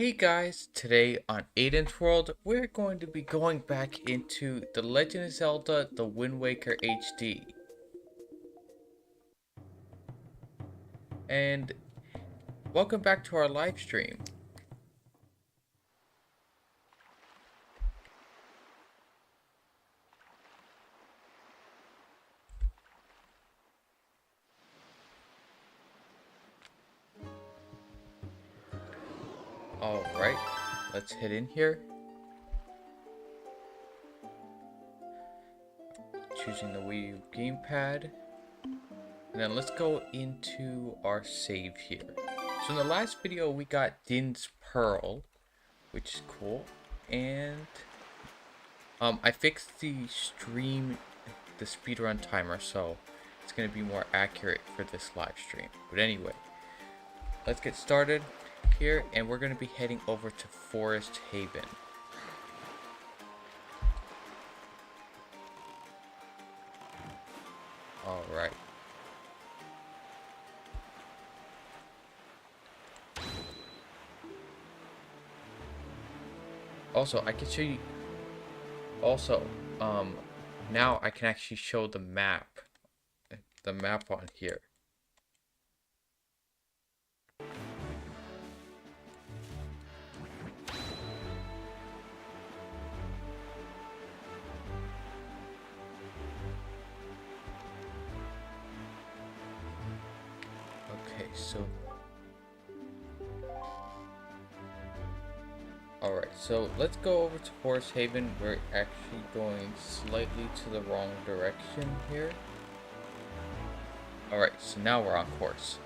Hey guys, today on AdensWorld, we're going to be going back into The Legend of Zelda The Wind Waker HD. And welcome back to our live stream. Alright, let's head in here. Choosing the Wii U gamepad. And then let's go into our save here. So in the last video we got Din's Pearl, which is cool. And I fixed the speedrun timer, so it's going to be more accurate for this live stream. But anyway, let's get started here, and we're going to be heading over to Forest Haven. Alright. Also, I can show you. Also, now I can actually show the map on here. Okay, so alright, so let's go over to Forest Haven. We're actually going slightly to the wrong direction here. Alright, so now we're on course.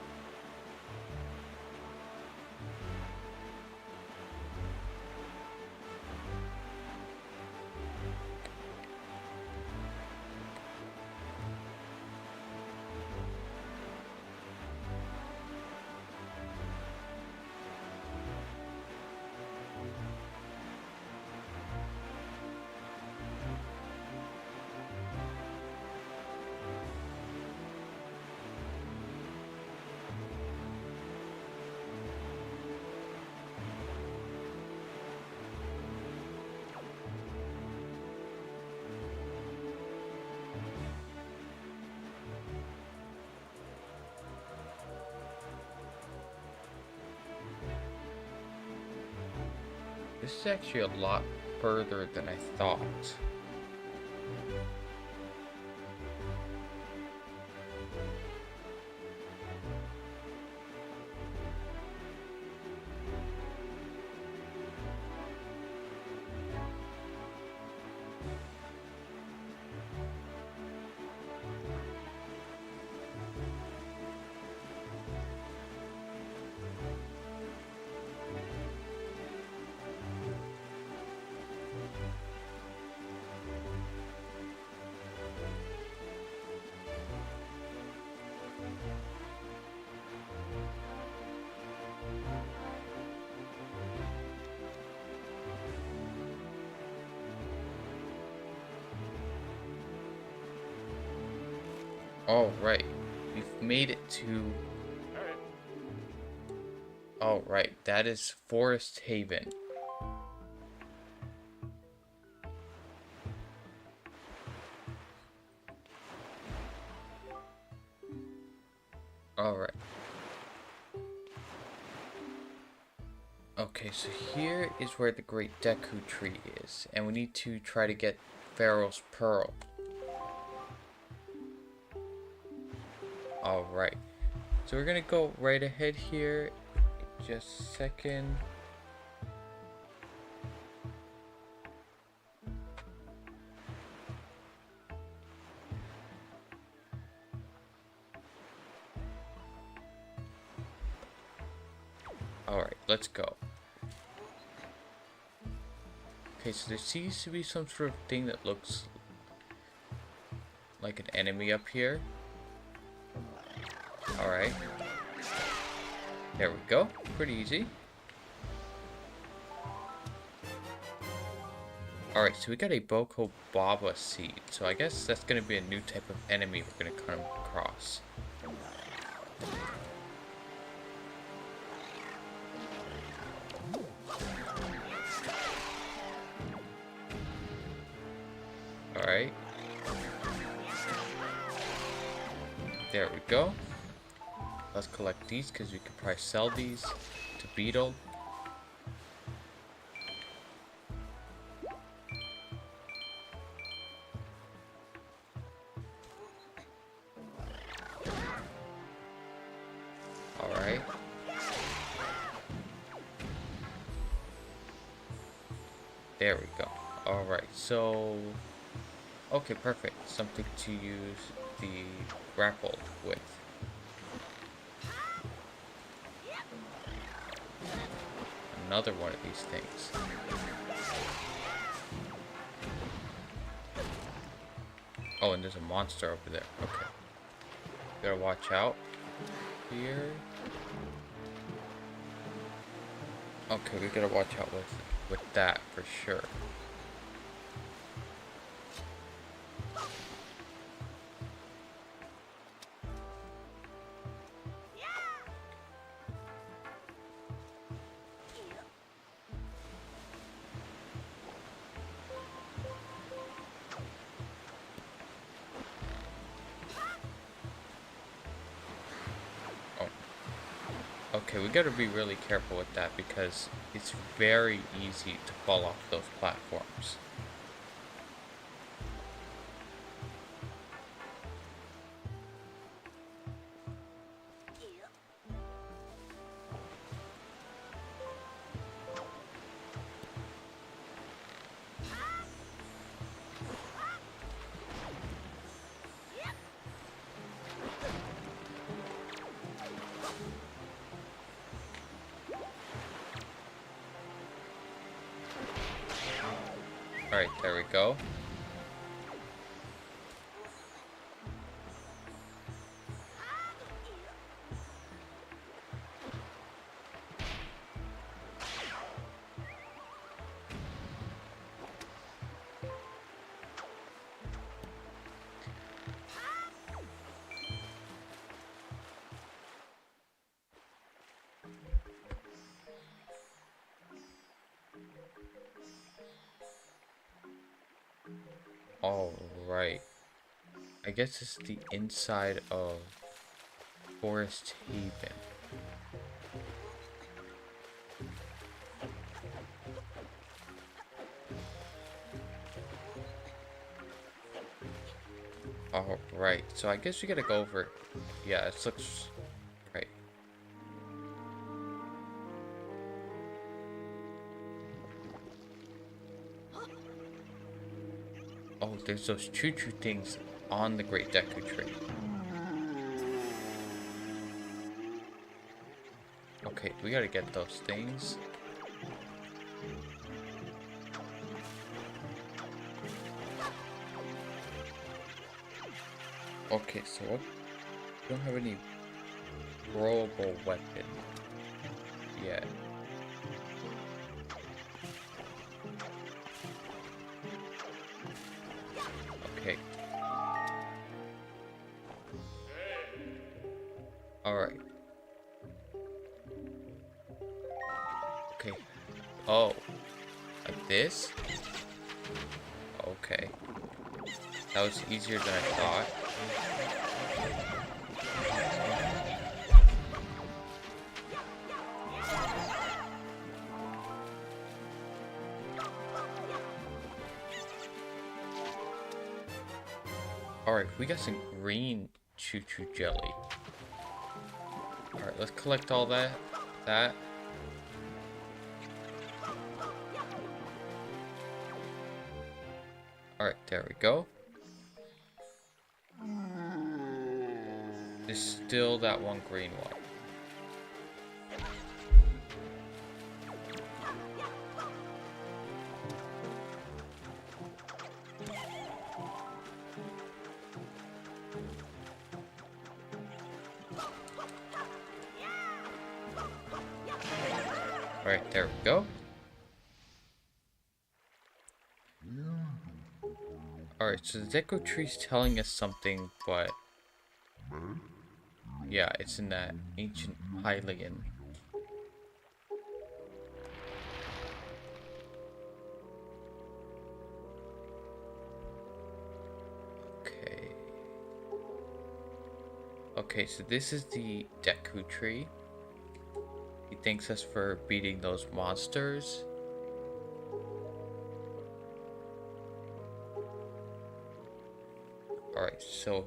This is actually a lot further than I thought. Alright, we've made it to... Alright, that is Forest Haven. Alright. Okay, so here is where the Great Deku Tree is, and we need to try to get Farore's Pearl. Alright, so we're gonna go right ahead here. Just a second. Alright, let's go. Okay, so there seems to be some sort of thing that looks like an enemy up here. Alright. There we go. Pretty easy. Alright, so we got a Boko Baba seed. So I guess that's going to be a new type of enemy we're going to come across. Alright. There we go. Let's collect these because we could probably sell these to Beetle. Alright. There we go. Alright, so... Okay, perfect. Something to use the grapple with. Another one of these things. Oh, and there's a monster over there. Okay. Gotta watch out here. Okay, we gotta watch out with that for sure. Okay, we gotta be really careful with that because it's very easy to fall off those platforms. Alright, there we go. Alright. I guess it's the inside of Forest Haven. Alright, so I guess we gotta go over... Yeah, it looks right. Oh, there's those choo-choo things on the Great Deku Tree. Okay, we gotta get those things. Okay, so we don't have any throwable weapon yet. Okay. Alright. Okay. Oh. Like this? Okay. That was easier than I thought. Alright, we got some green choo-choo jelly. Alright, let's collect all that. Alright, there we go. There's still that one green one. Alright, there we go. Alright, so the Deku Tree's telling us something, but... Yeah, it's in that ancient Hylian. Okay, so this is the Deku tree. He thanks us for beating those monsters. Alright, so...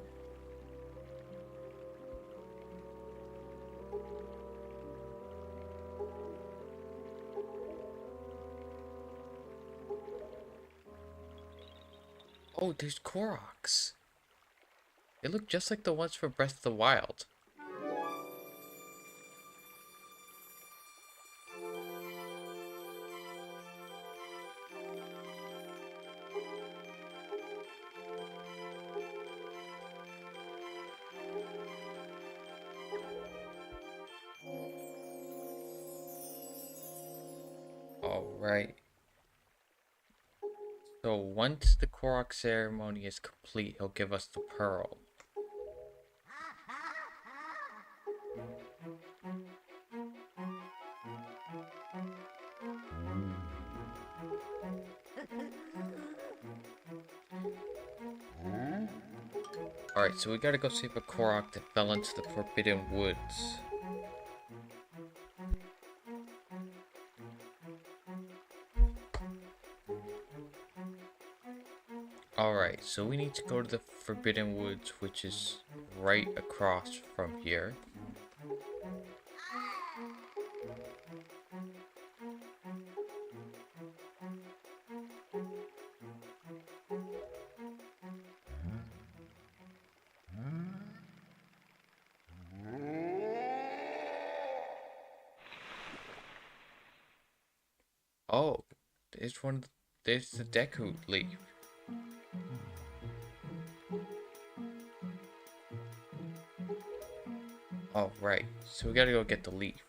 Oh, there's Koroks. They look just like the ones from Breath of the Wild. Alright. So once the Korok ceremony is complete, he'll give us the pearl. Alright, so we gotta go save a Korok that fell into the Forbidden Woods. Alright, so we need to go to the Forbidden Woods, which is right across from here. Oh, there's the Deku leaf. Oh, right. So we gotta go get the leaf.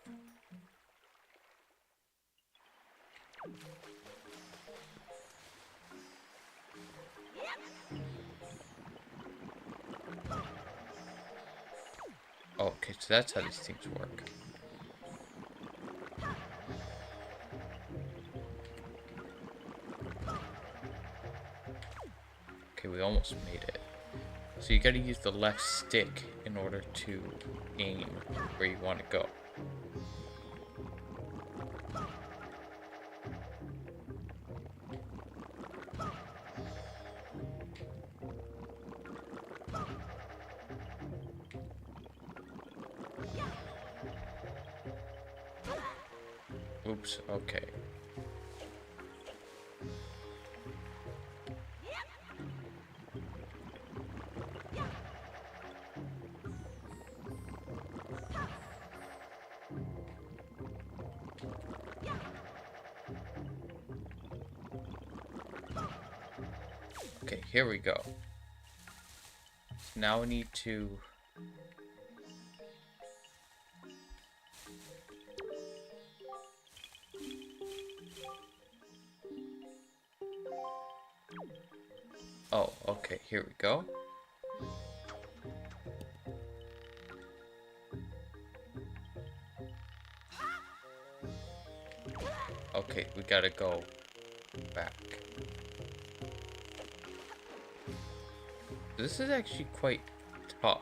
Oh, okay, so that's how these things work. Okay, we almost made it. So you gotta use the left stick in order to aim where you want to go. Oops, okay. Okay, here we go. So now we need to... Oh, okay, here we go. Okay, we gotta go back. This is actually quite tough.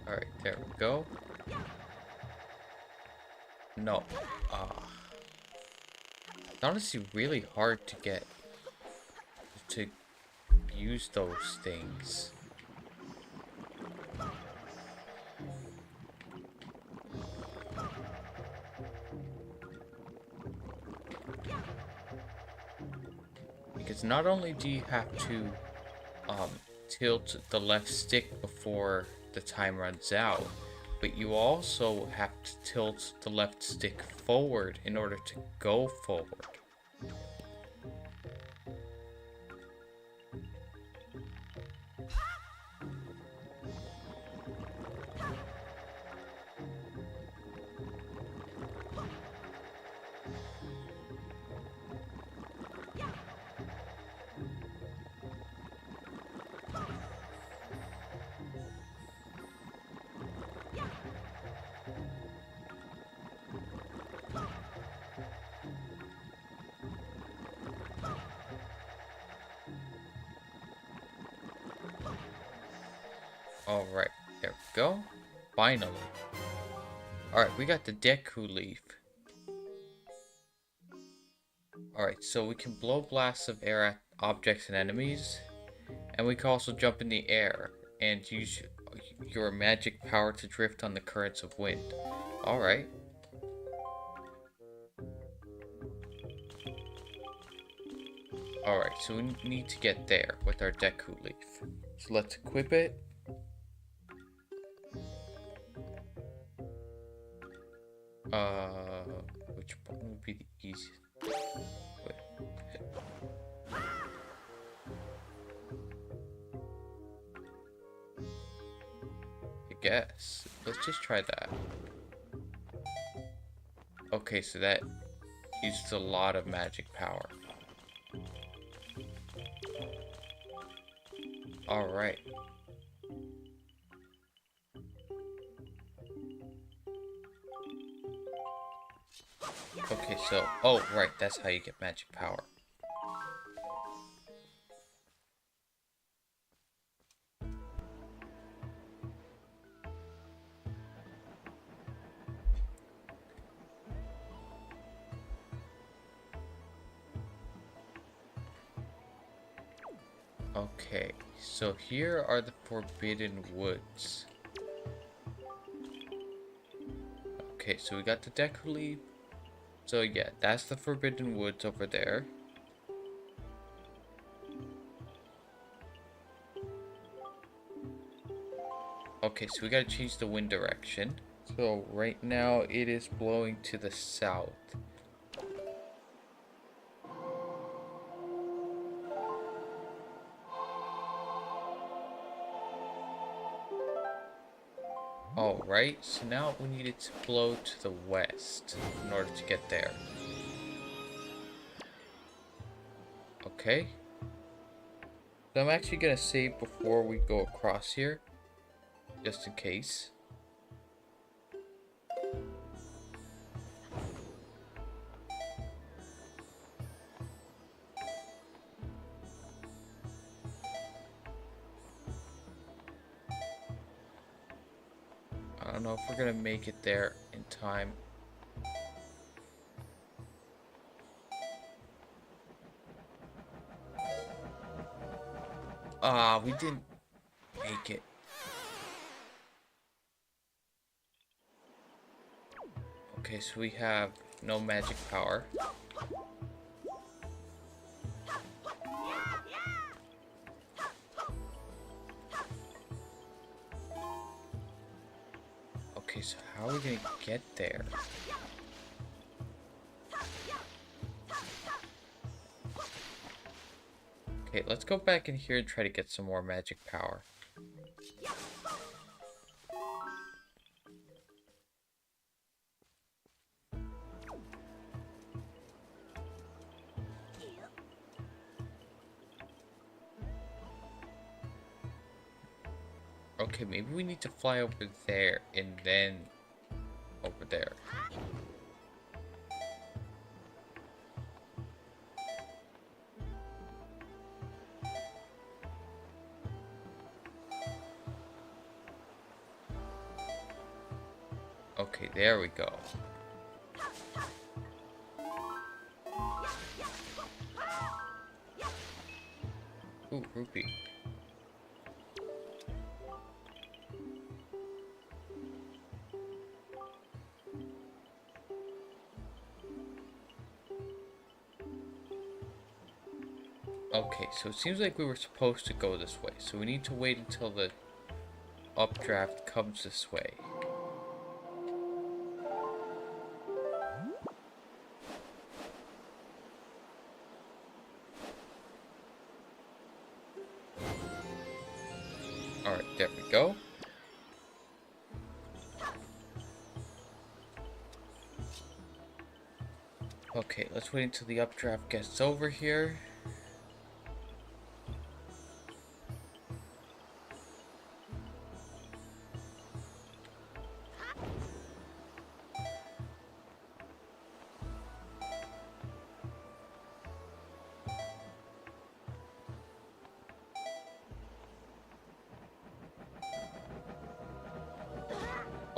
Alright, there we go. No. It's honestly really hard to get to use those things. Because not only do you have to tilt the left stick before the time runs out, but you also have to tilt the left stick forward in order to go forward. Alright, there we go. Finally. Alright, we got the Deku leaf. Alright, so we can blow blasts of air at objects and enemies. And we can also jump in the air and use your magic power to drift on the currents of wind. Alright. Alright, so we need to get there with our Deku leaf. So let's equip it. Which one would be the easiest? Wait. I guess. Let's just try that. Okay, so that uses a lot of magic power. Alright. Okay, so, oh, right, that's how you get magic power. Okay, so here are the Forbidden Woods. Okay, so we got the Deku leaf. So yeah, that's the Forbidden Woods over there. Okay, so we gotta change the wind direction. So right now it is blowing to the south. Alright, so now we need it to blow to the west in order to get there. Okay. So I'm actually gonna save before we go across here, just in case. I don't know if we're gonna make it there in time. Ah, we didn't make it. Okay, so we have no magic power. Okay, so how are we gonna get there? Okay, let's go back in here and try to get some more magic power. Okay, maybe we need to fly over there and then over there. Okay, there we go. Ooh, rupee. Okay, so it seems like we were supposed to go this way, so we need to wait until the updraft comes this way. Alright, there we go. Okay, let's wait until the updraft gets over here.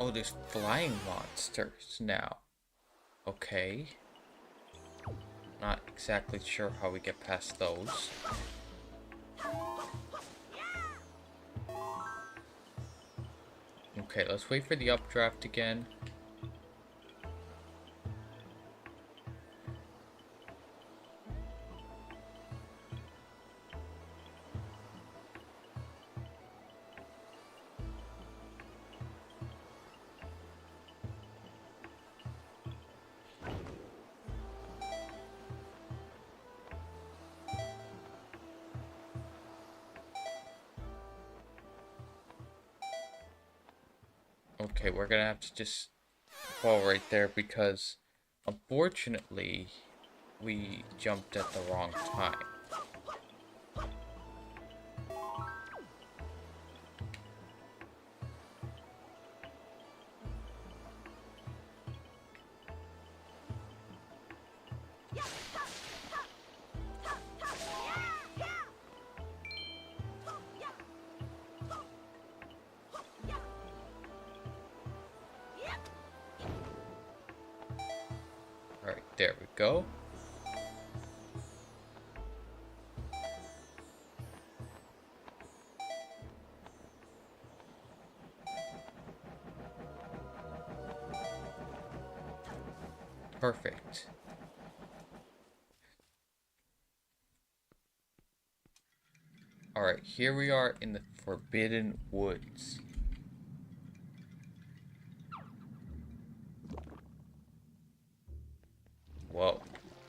Oh, there's flying monsters now. Okay. Not exactly sure how we get past those. Okay, let's wait for the updraft again. Okay, we're gonna have to just fall right there because unfortunately we jumped at the wrong time. Alright, there we go. Perfect. Alright, here we are in the Forbidden Woods. Whoa,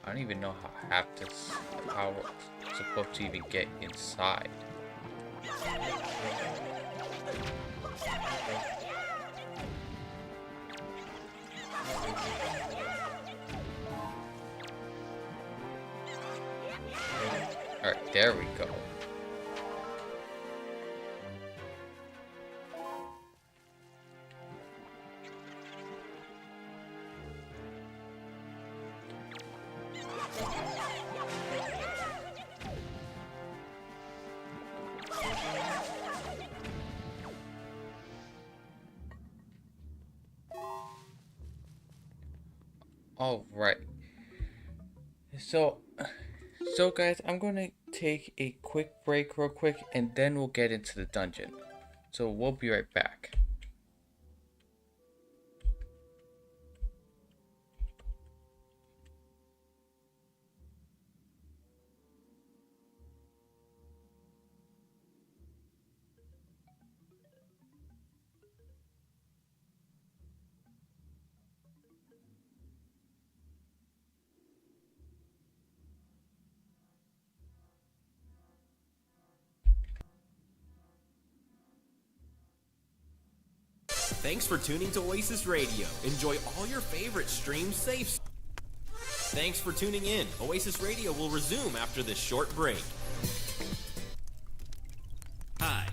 I don't even know how we're supposed to even get inside. Alright, there we go. All right. So guys, I'm going to take a quick break real quick and then we'll get into the dungeon. So we'll be right back. Thanks for tuning to Oasis Radio. Enjoy all your favorite streams safe. Thanks for tuning in. Oasis Radio will resume after this short break. Hi.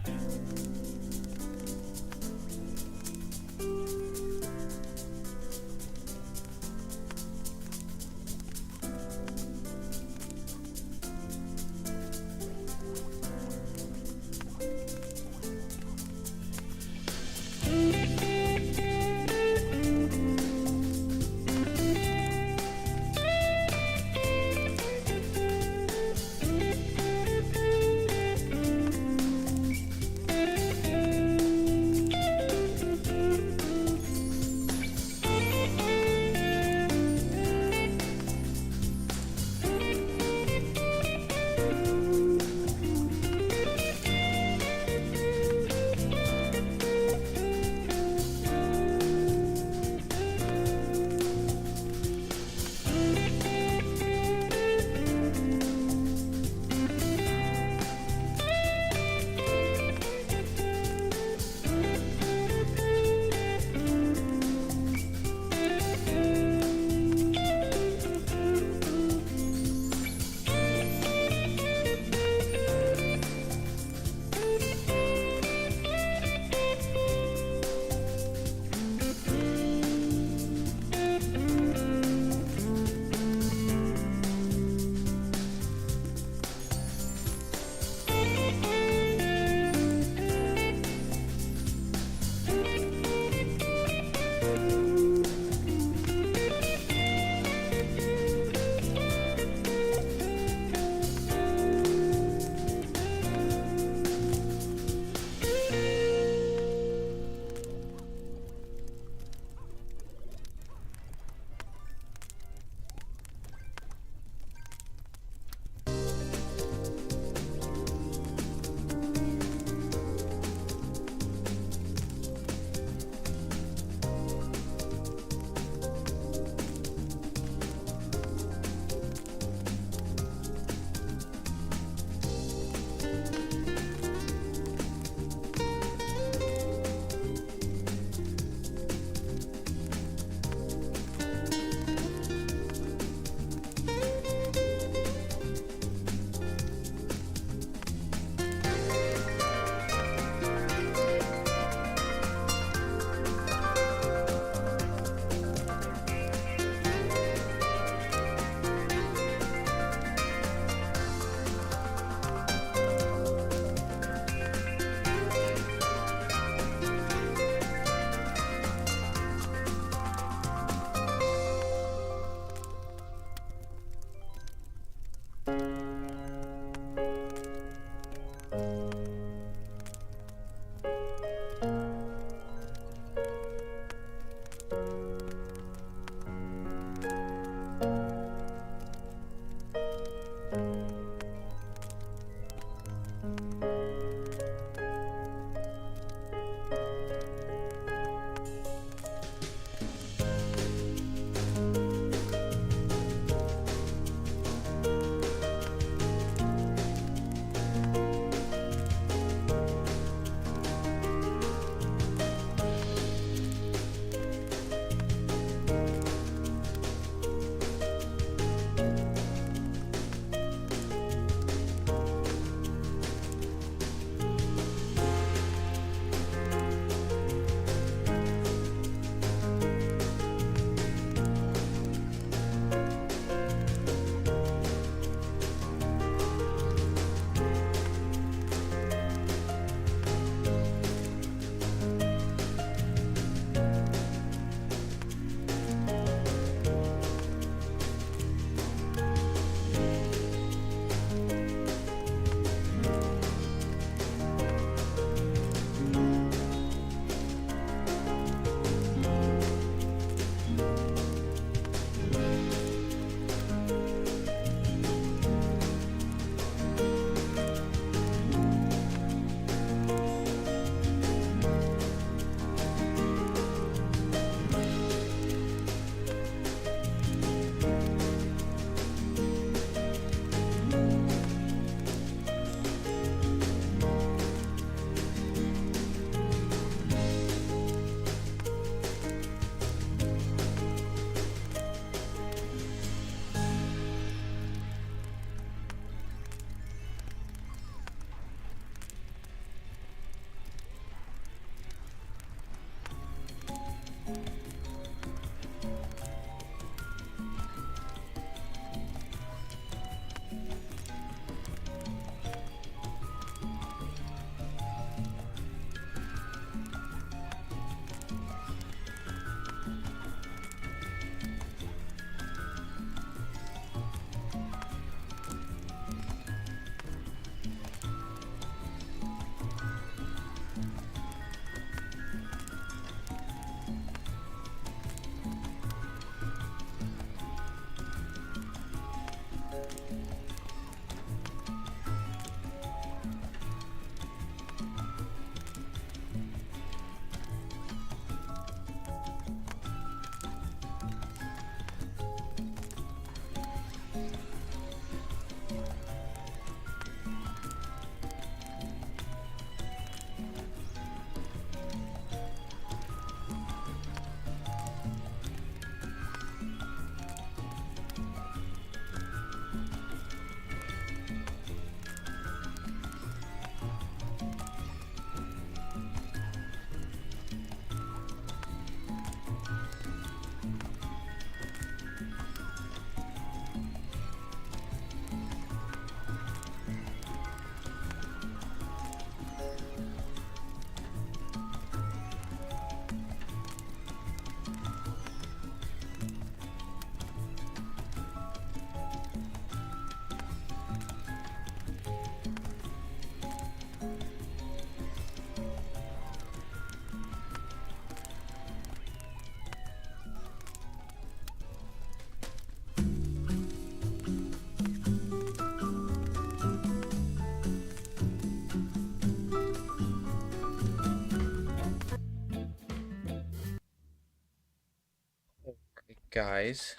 Guys.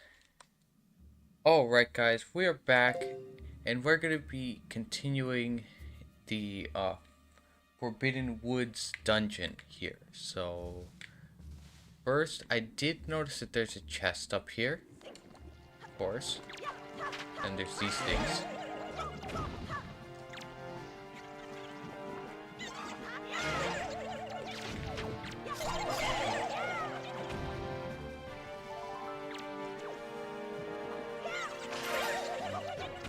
Alright guys, we are back and we're gonna be continuing the Forbidden Woods dungeon here. So first I did notice that there's a chest up here. Of course. And there's these things.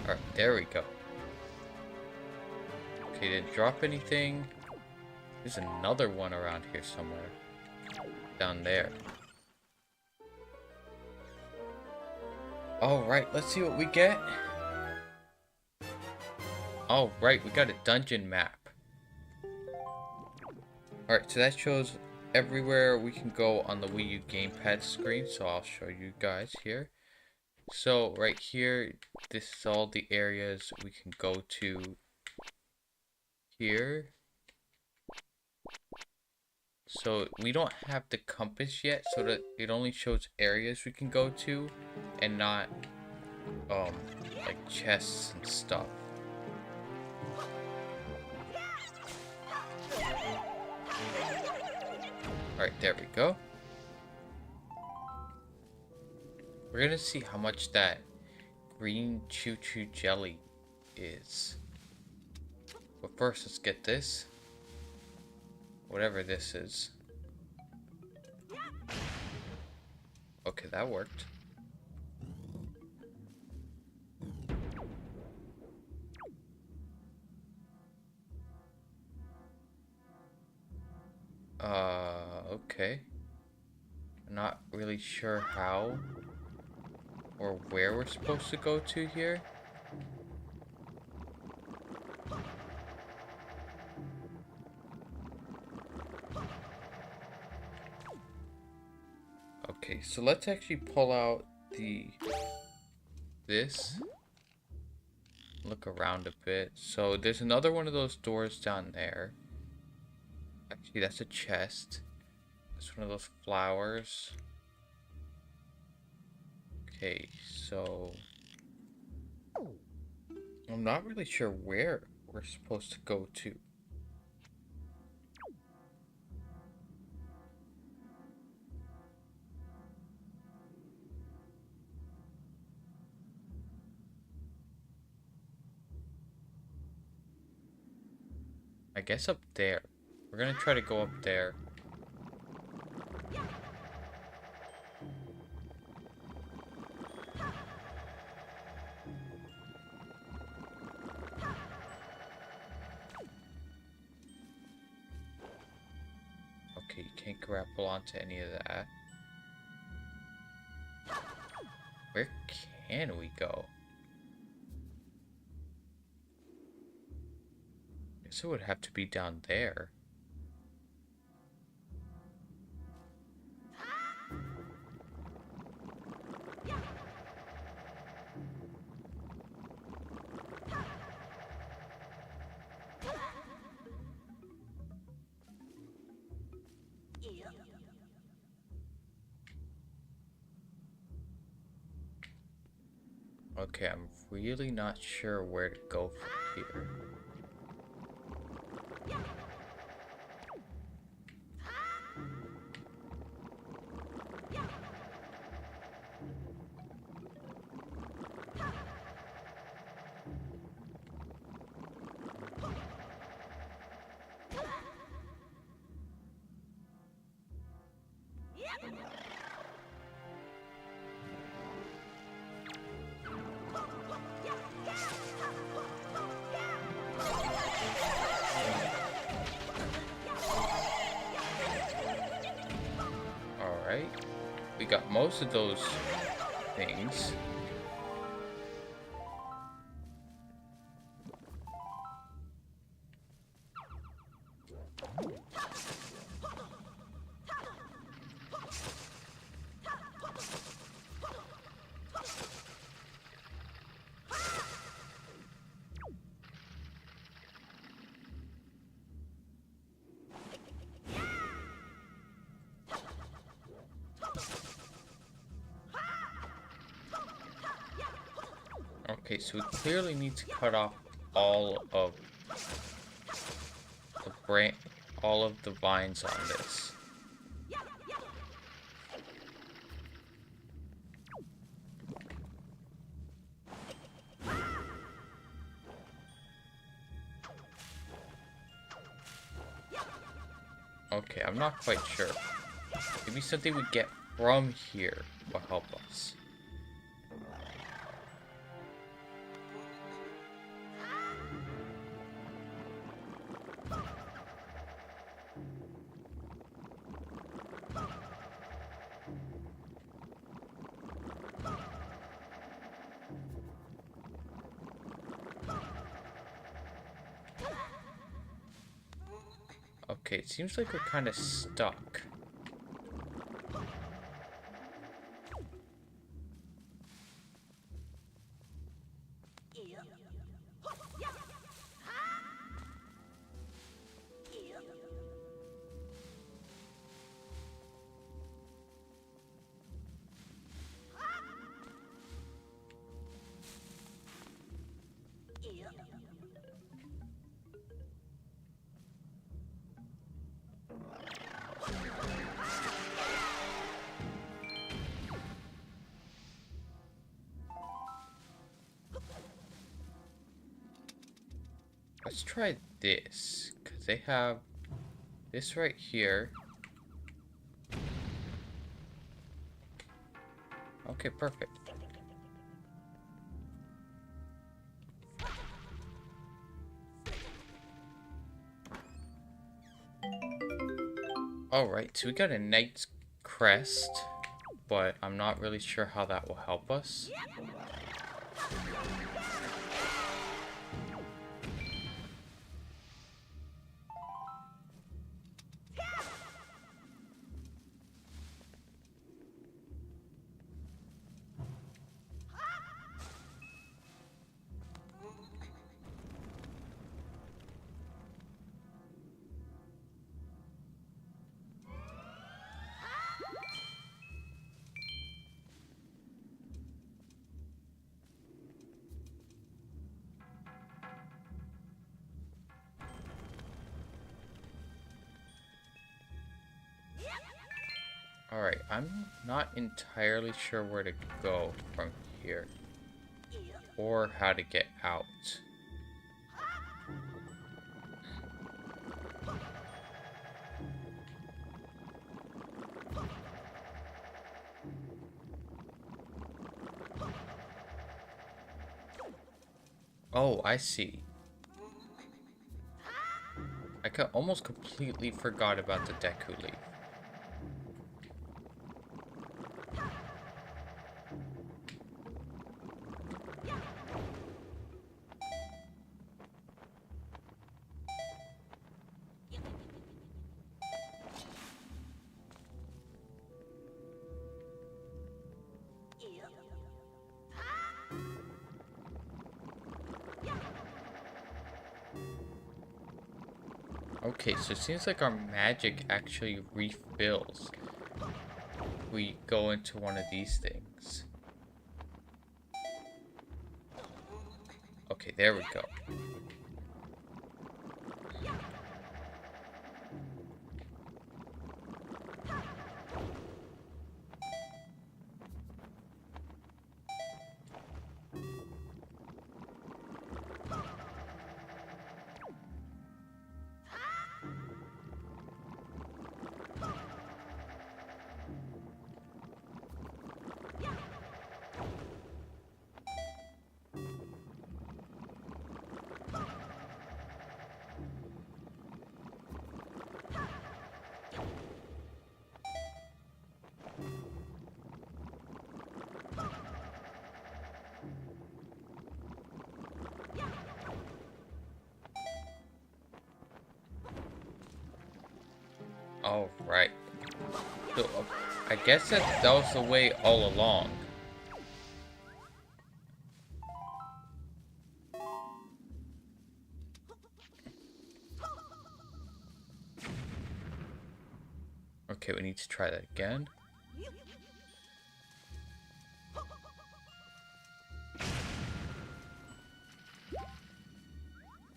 Alright, there we go. Okay, didn't drop anything. There's another one around here somewhere. Down there. Alright, let's see what we get. Oh, right, we got a dungeon map. Alright, so that shows everywhere we can go on the Wii U gamepad screen, so I'll show you guys here. So, right here, this is all the areas we can go to here. So, we don't have the compass yet, so that it only shows areas we can go to, and not, like chests and stuff. Alright, there we go. We're gonna see how much that green choo-choo jelly is. But first, let's get this. Whatever this is. Okay, that worked. Okay. I'm not really sure how or where we're supposed to go to here. Okay, so let's actually pull out this. Look around a bit. So there's another one of those doors down there. Actually, that's a chest. That's one of those flowers. Okay, so I'm not really sure where we're supposed to go to. I guess up there. We're gonna try to go up there. Okay, you can't grapple onto any of that. Where can we go? Guess it would have to be down there. Okay, I'm really not sure where to go from here. Alright, we got most of those things. Okay, so we clearly need to cut off all of the vines on this. Okay, I'm not quite sure. Maybe something we get from here will help us. Okay, it seems like we're kind of stuck. Let's try this, because they have this right here. Okay, perfect. Alright, so we got a knight's crest, but I'm not really sure how that will help us. Alright, I'm not entirely sure where to go from here. Or how to get out. Oh, I see. I almost completely forgot about the Deku Leaf. Okay, so it seems like our magic actually refills. We go into one of these things. Okay, there we go. All right. So I guess that was the way all along. Okay, we need to try that again.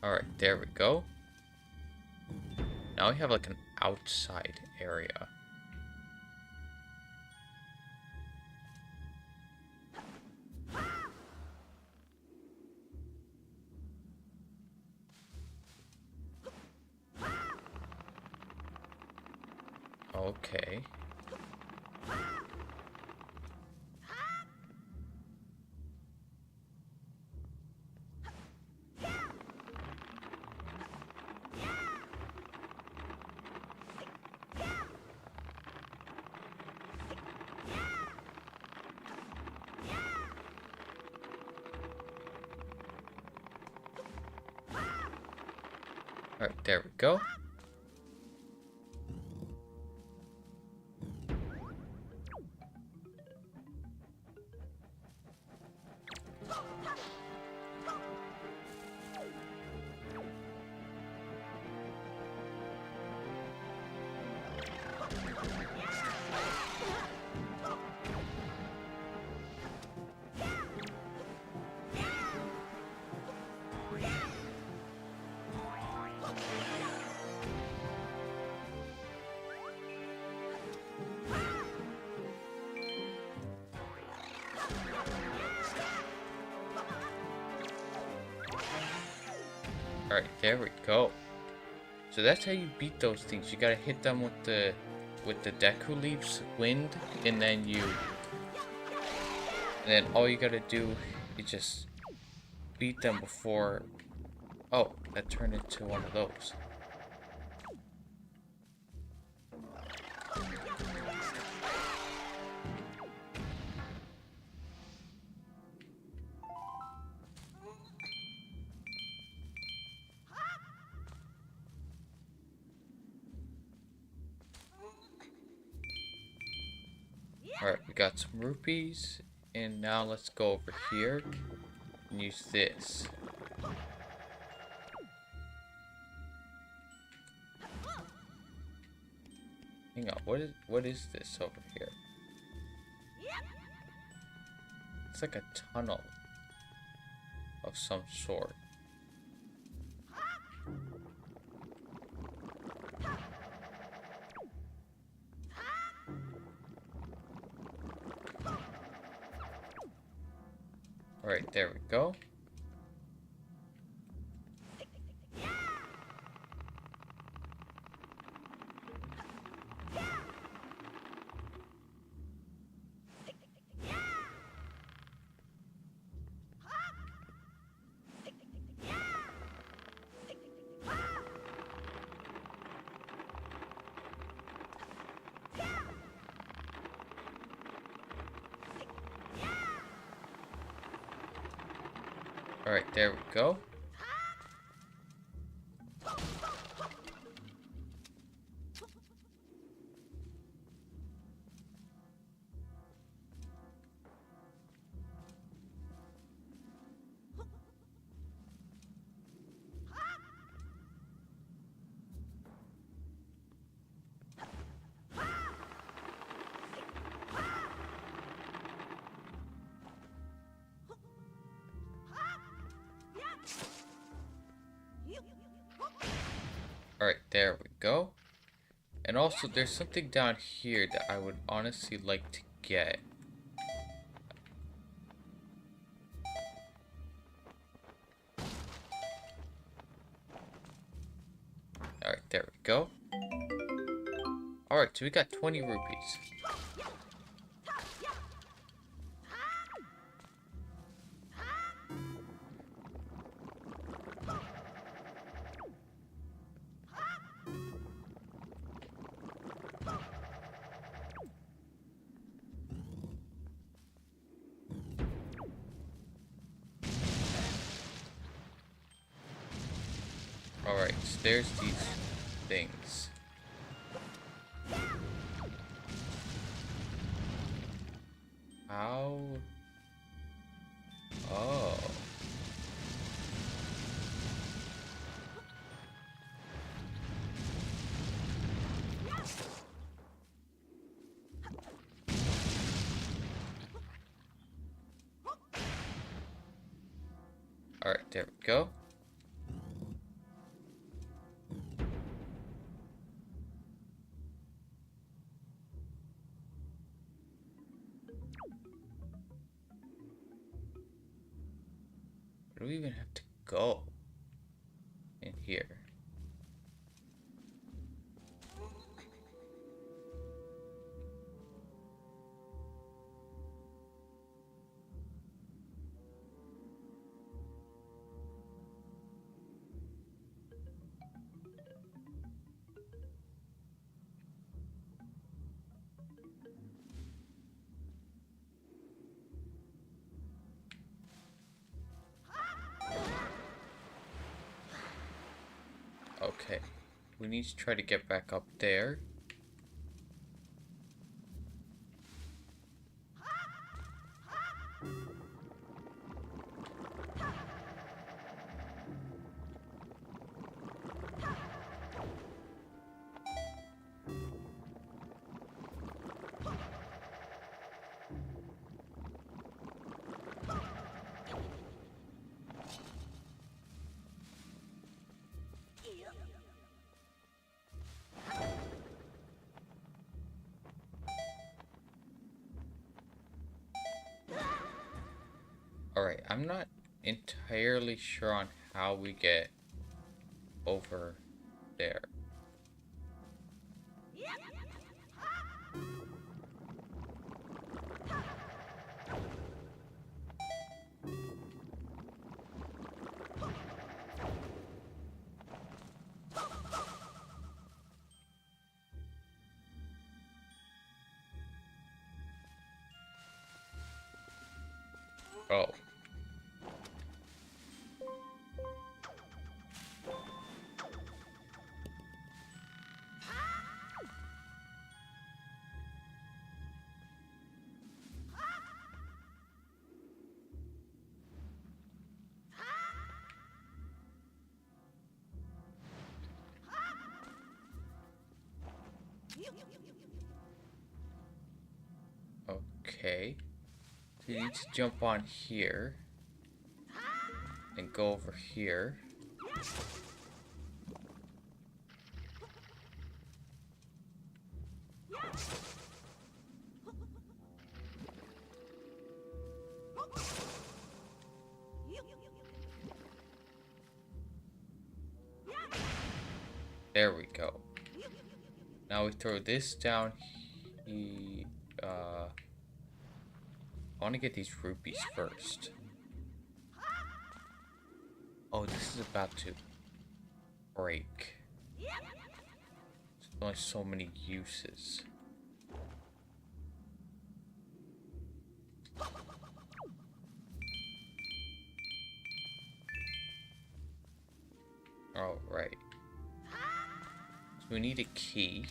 Alright, there we go. Now we have like an outside area. Okay. Alright, there we go. Alright, there we go. So that's how you beat those things. You gotta hit them with the Deku Leaf's wind, and then all you gotta do is just beat them before. Oh, that turned into one of those. Alright, we got some rupees, and now let's go over here and use this. Hang on, what is this over here? It's like a tunnel of some sort. Alright, there we go. Alright, there we go. Alright, there we go. And also, there's something down here that I would honestly like to get. Alright, there we go. Alright, so we got 20 rupees. Alright, so there's these things. How? Oh. Alright, there we go. Where do we even have to go in here? Okay, we need to try to get back up there. Alright, I'm not entirely sure on how we get over there. Oh. Okay. So you need to jump on here and go over here. There we go. Now we throw this down. I want to get these rupees first. Oh, this is about to break. There's only so many uses. All right. So we need a key.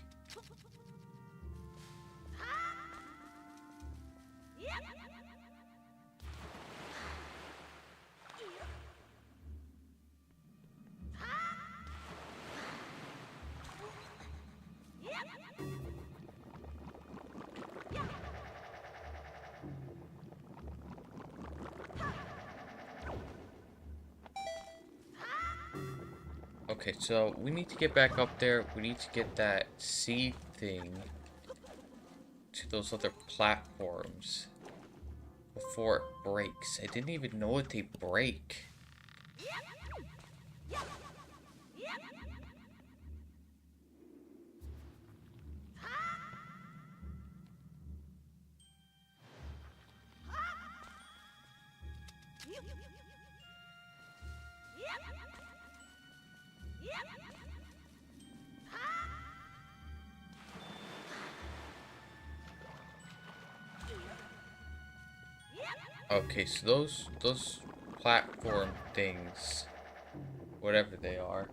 Okay, so we need to get back up there. We need to get that seed thing to those other platforms before it breaks. I didn't even know what they break. Okay, so those platform things, whatever they are.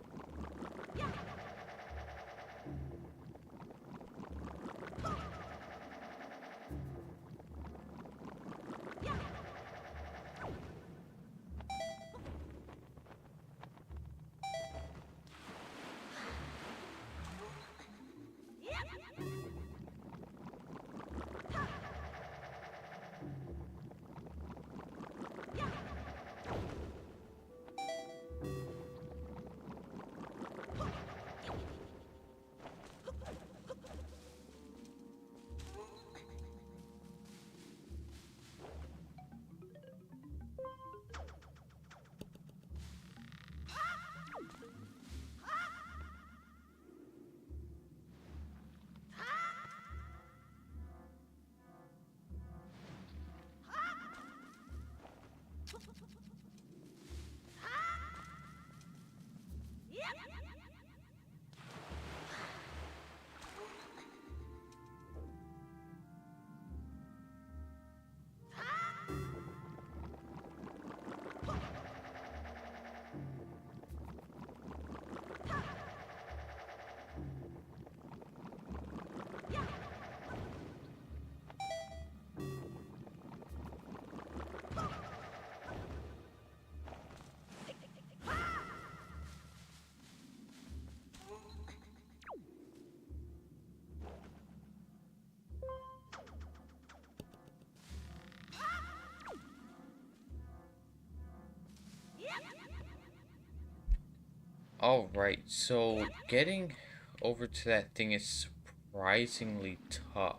Alright, so getting over to that thing is surprisingly tough.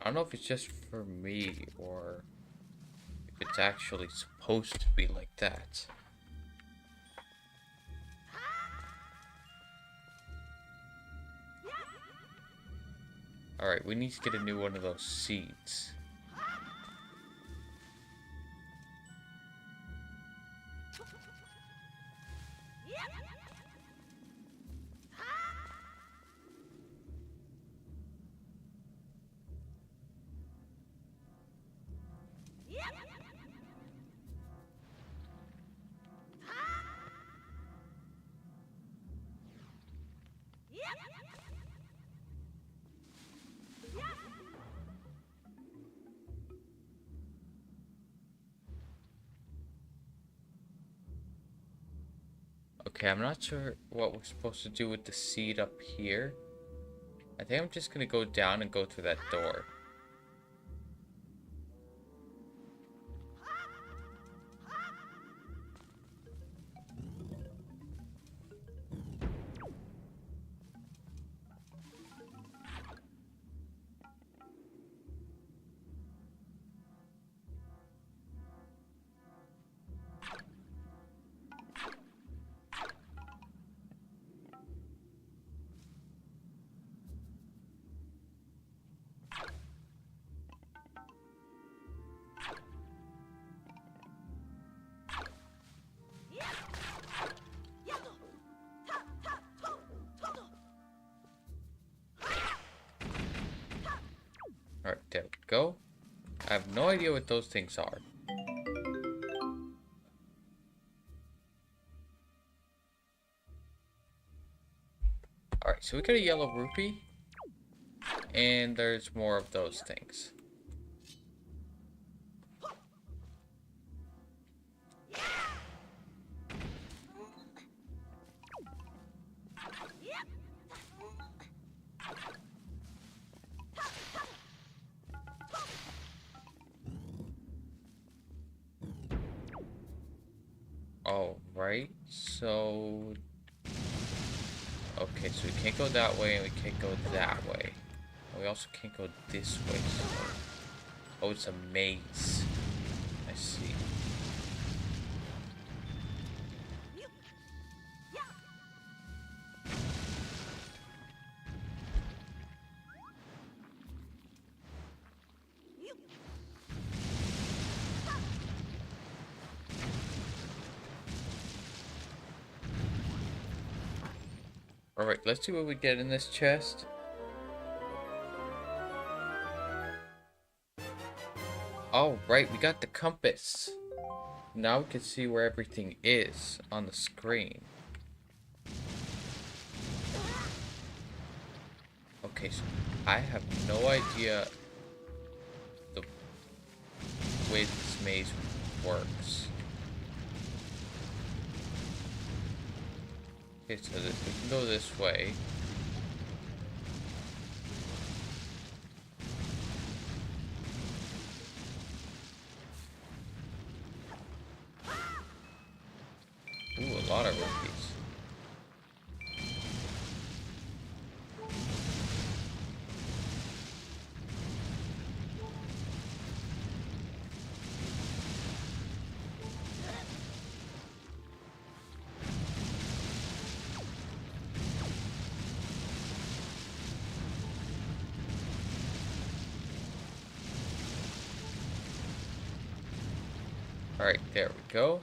I don't know if it's just for me or if it's actually supposed to be like that. Alright, we need to get a new one of those seeds. Okay, I'm not sure what we're supposed to do with the seed up here. I think I'm just gonna go down and go through that door. Alright, there we go. I have no idea what those things are. Alright, so we got a yellow rupee. And there's more of those things. Alright, so... Okay, so we can't go that way and we can't go that way. And we also can't go this way, so... Oh, it's a maze. I see. Alright, let's see what we get in this chest. Alright, we got the compass. Now we can see where everything is on the screen. Okay, so I have no idea the way this maze works. Okay, so we can go this way. Ooh, a lot of rupees. Alright, there we go.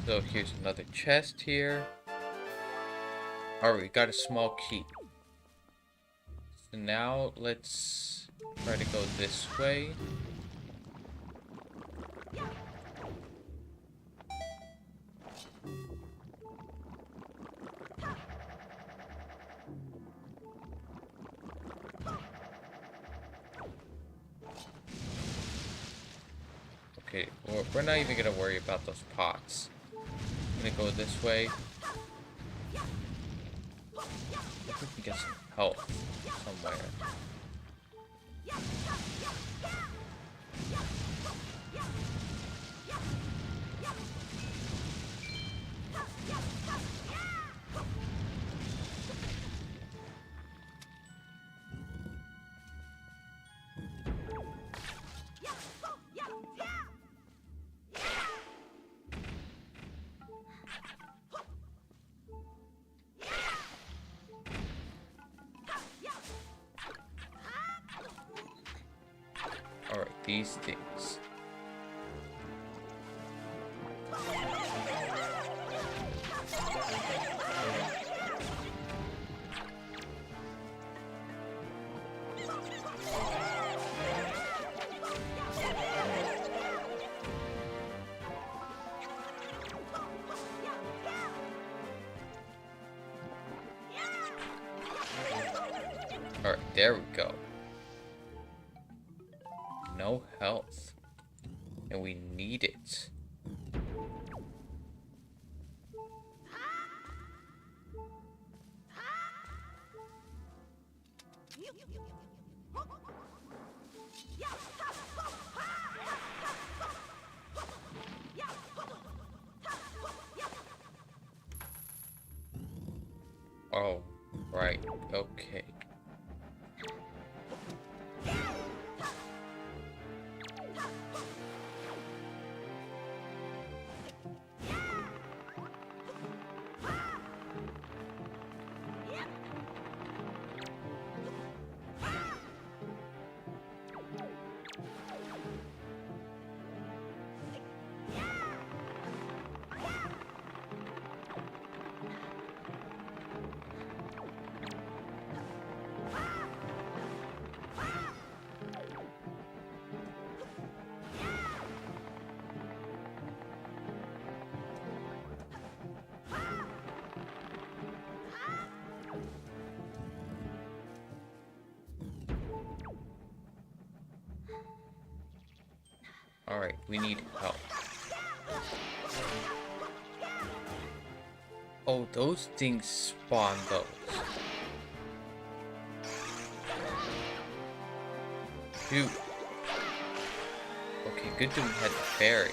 So here's another chest here. Alright, we got a small key. So now let's try to go this way. Okay, well, we're not even gonna worry about those pots. I'm gonna go this way. I think we can get some health somewhere. these things. Alright, there we go. No health. And we need it. Oh, right. Okay. Alright, we need help. Oh, those things spawn those. Shoot. Okay, good thing we had the fairy.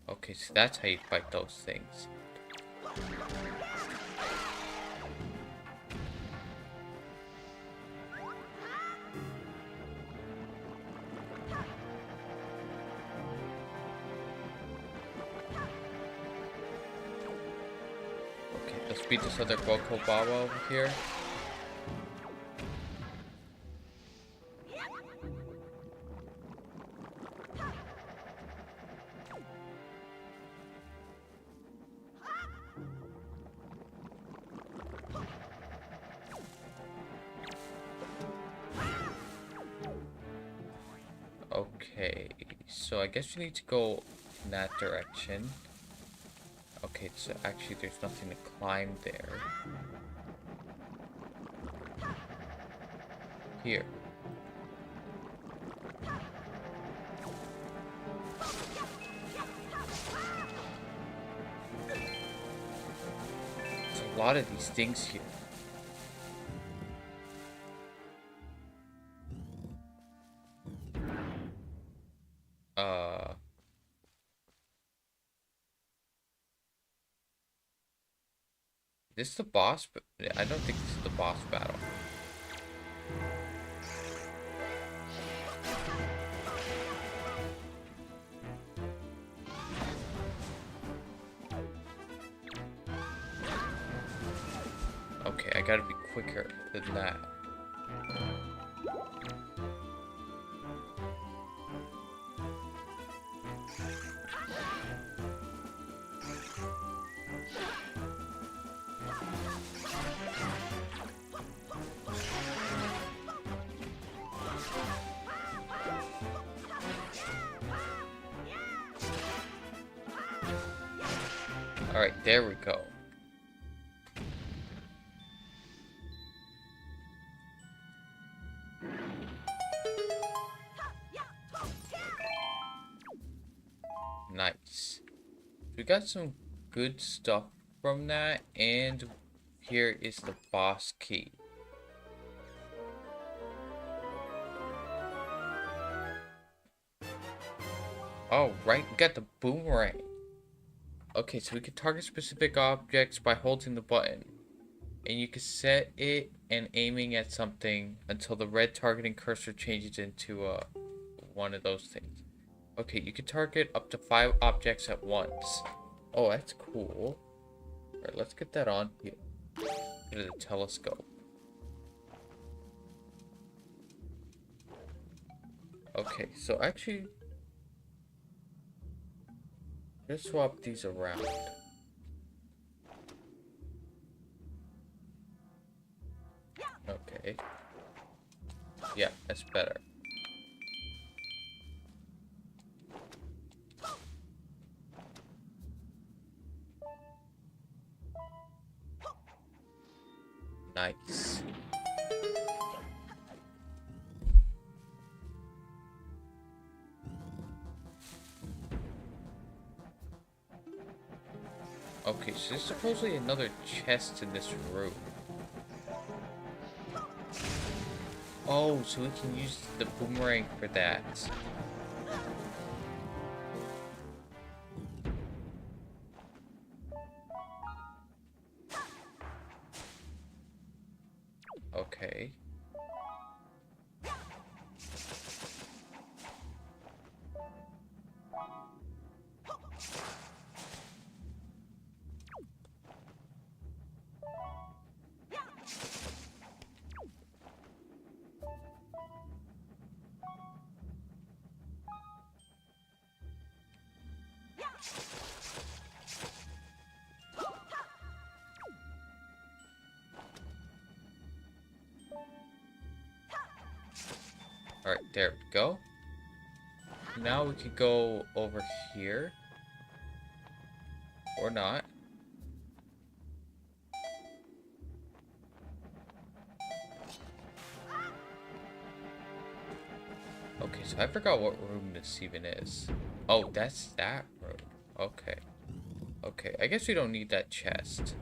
Okay, so that's how you fight those things. Okay, let's beat this other Boko Baba over here. Okay, so I guess we need to go in that direction. Okay, so actually there's nothing to climb there. Here. There's a lot of these things here. Is this the boss? But I don't think this is the boss battle. Okay, I gotta be quicker than that. Alright, there we go. Nice. We got some good stuff from that, and here is the boss key. Oh, right, we got the boomerang. Okay, so we can target specific objects by holding the button. And you can set it and aiming at something until the red targeting cursor changes into one of those things. Okay, you can target up to 5 objects at once. Oh, that's cool. Alright, let's get that on here. Get the telescope. Okay, so actually, let's swap these around. Okay. Yeah, that's better. Nice. Okay, so there's supposedly another chest in this room. Oh, so we can use the boomerang for that. Okay. Alright, there we go. Now we could go over here. Or not. Okay, so I forgot what room this even is. Oh, that's that room. Okay. Okay, I guess we don't need that chest.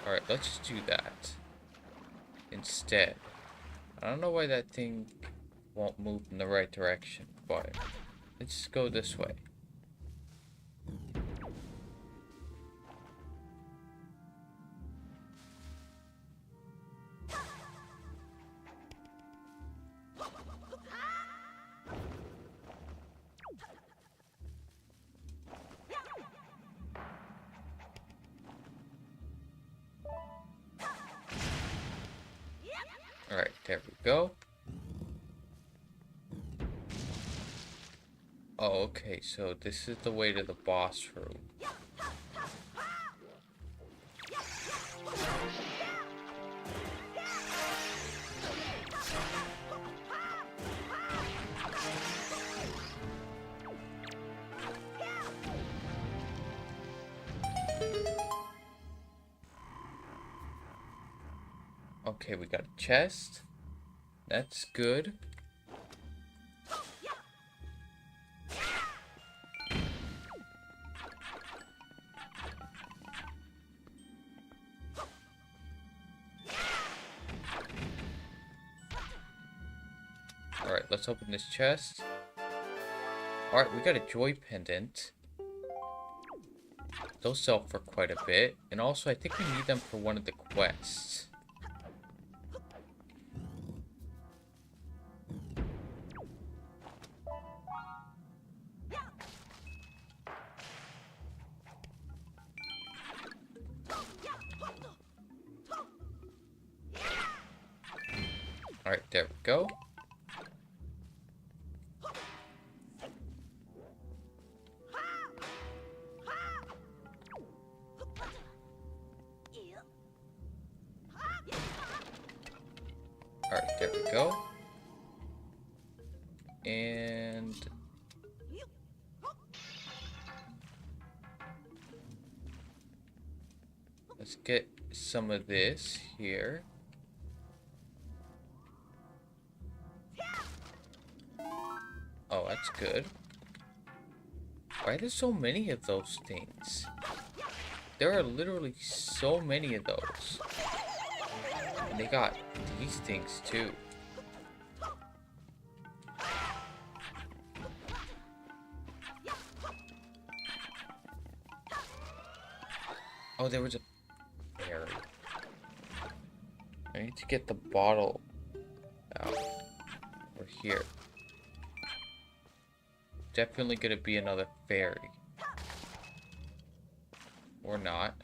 Alright, let's just do that instead. I don't know why that thing won't move in the right direction, but let's just go this way. Alright, there we go. Oh, okay, so this is the way to the boss room. Okay, we got a chest. That's good. Alright, let's open this chest. Alright, we got a joy pendant. Those sell for quite a bit. And also, I think we need them for one of the quests. Alright, there we go. Alright, there we go. And let's get some of this here. That's good. Why are there so many of those things? There are literally so many of those. And they got these things too. Oh, there was a berry. I need to get the bottle out. Or here. Definitely gonna be another fairy. Or not.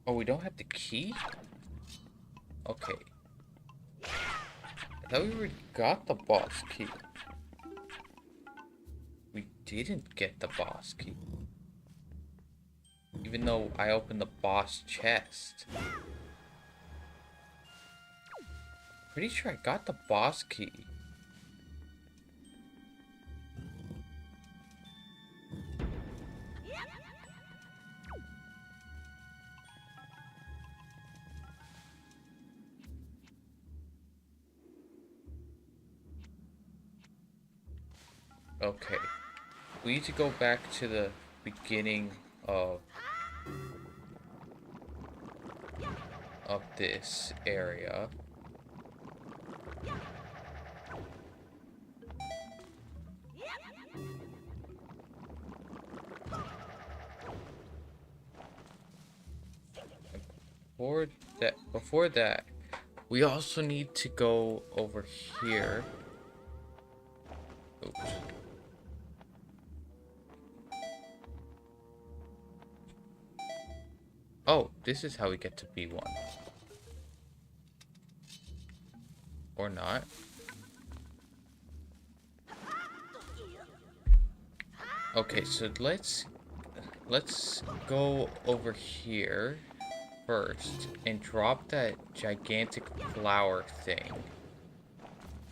Oh, we don't have the key? Okay. I thought we already got the boss key. We didn't get the boss key. Even though I opened the boss chest. Pretty sure I got the boss key. Okay. We need to go back to the beginning of this area. Before that, we also need to go over here. Oops. Oh, this is how we get to B1. Or not. Okay, so let's go over here first and drop that gigantic flower thing.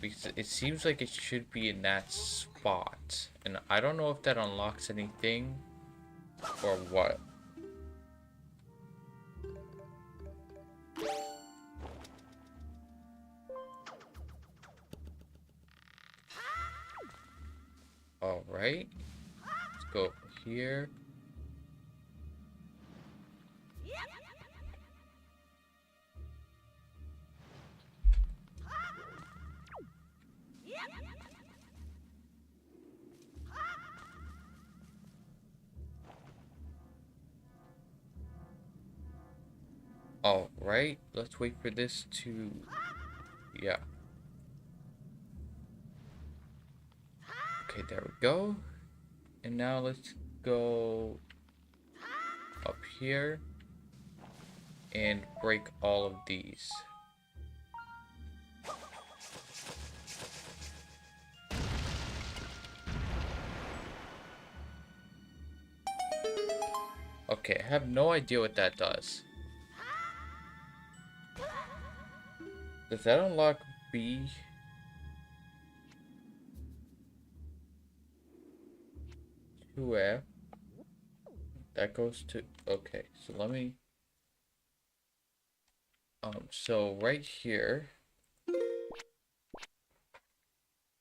Because it seems like it should be in that spot. And I don't know if that unlocks anything or what. Alright. Let's go over here. Alright, let's wait for this to... yeah. Okay, there we go. And now let's go up here and break all of these. Okay, I have no idea what that does. Does that unlock B? To F? That goes to... okay, so let me... so right here...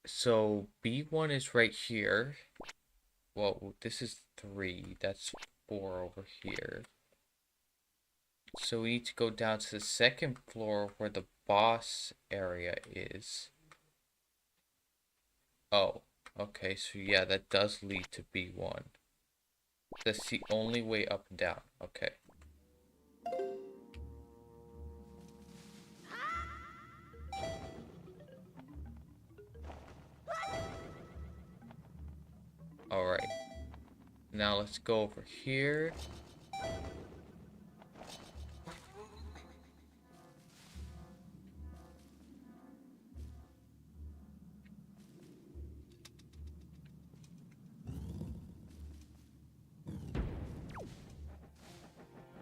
so B1 is right here. Well, this is 3. That's 4 over here. So we need to go down to the second floor where the boss area is. Oh, okay, so yeah, that does lead to B1. That's the only way up and down. Okay. Alright. Now let's go over here.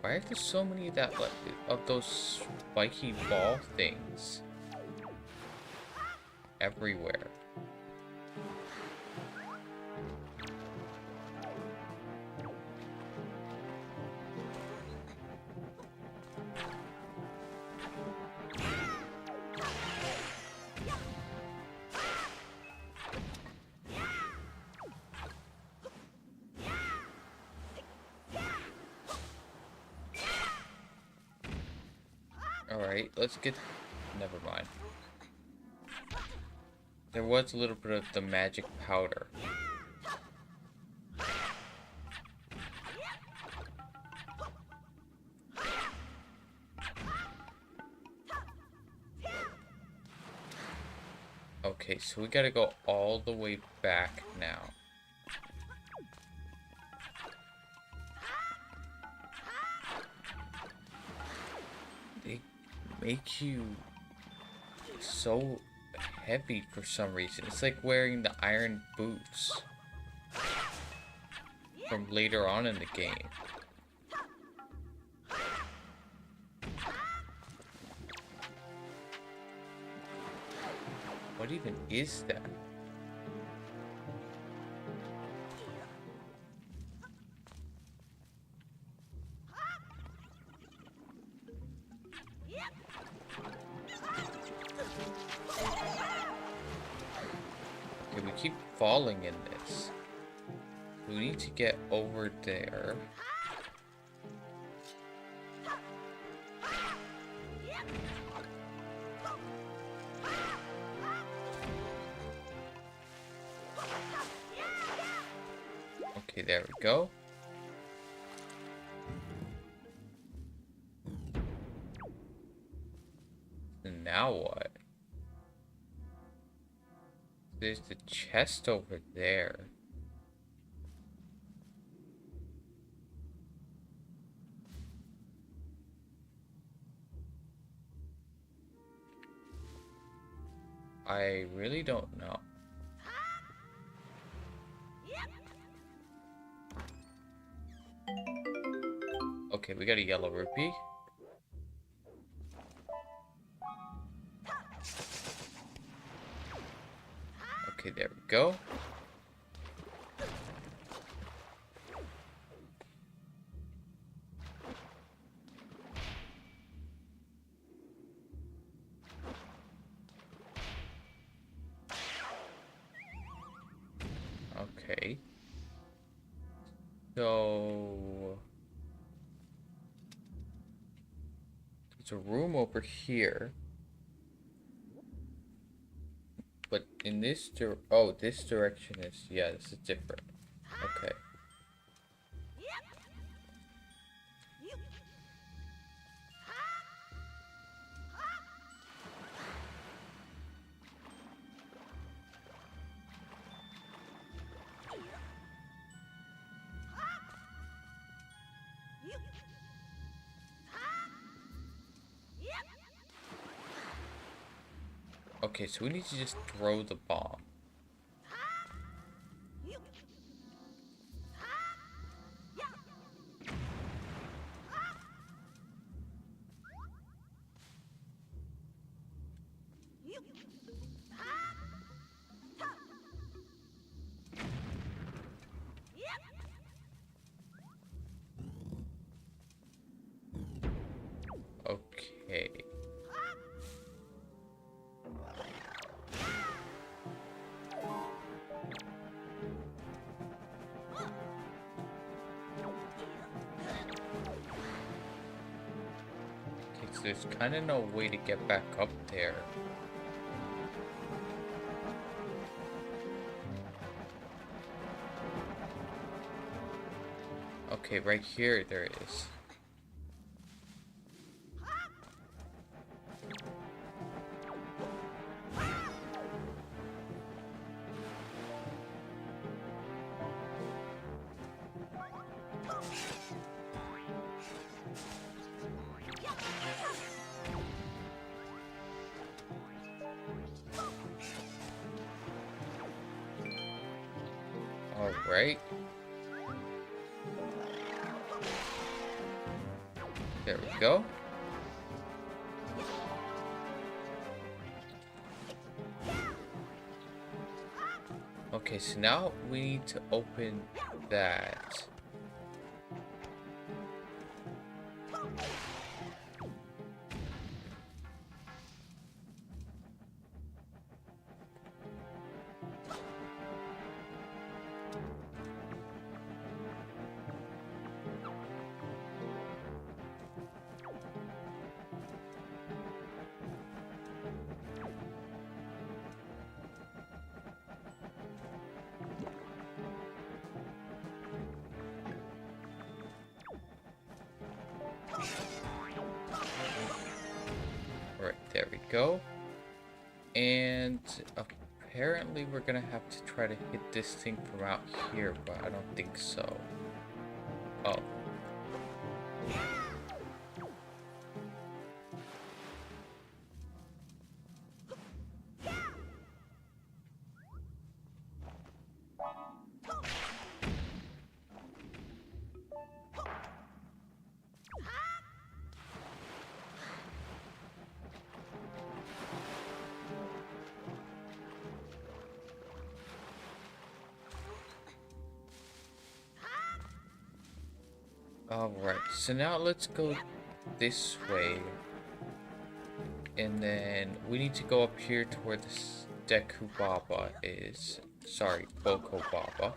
Why are there so many of that of those spiky ball things everywhere? Alright, let's get... Never mind. There was a little bit of the magic powder. Okay, so we gotta go all the way back now. They make you so heavy for some reason. It's like wearing the iron boots from later on in the game. What even is that? Okay, we keep falling in this. We need to get over there. Okay, there we go. And now what? There's the chest over there. I really don't know. Okay, we got a yellow rupee. Okay, there we go. Okay. So... there's a room over here. But in this oh, this direction is, yeah, this is different. Okay. Okay, so we need to just throw the bomb. Okay. Okay, so there's kind of no way to get back up there. Okay, right here there is. Alright. There we go. Okay, so now we need to open that. Alright, there we go. And apparently we're gonna have to try to hit this thing from out here, but I don't think so. Oh. Alright, so now let's go this way. And then we need to go up here to where this Deku Baba is. Sorry, Boko Baba.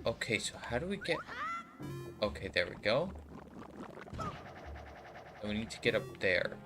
Okay, so how do we get... Okay, there we go. And we need to get up there.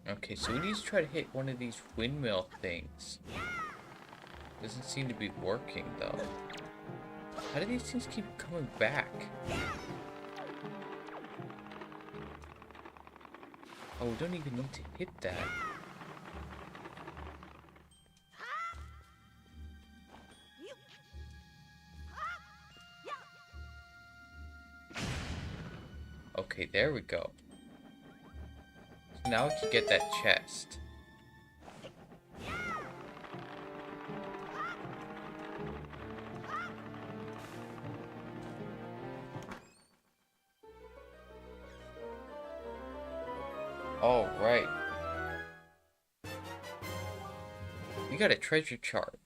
Okay, so we need to try to hit one of these windmill things. Doesn't seem to be working, though. How do these things keep coming back? Oh, we don't even need to hit that. Okay, there we go. Now we can get that chest. All right. We got a treasure chart.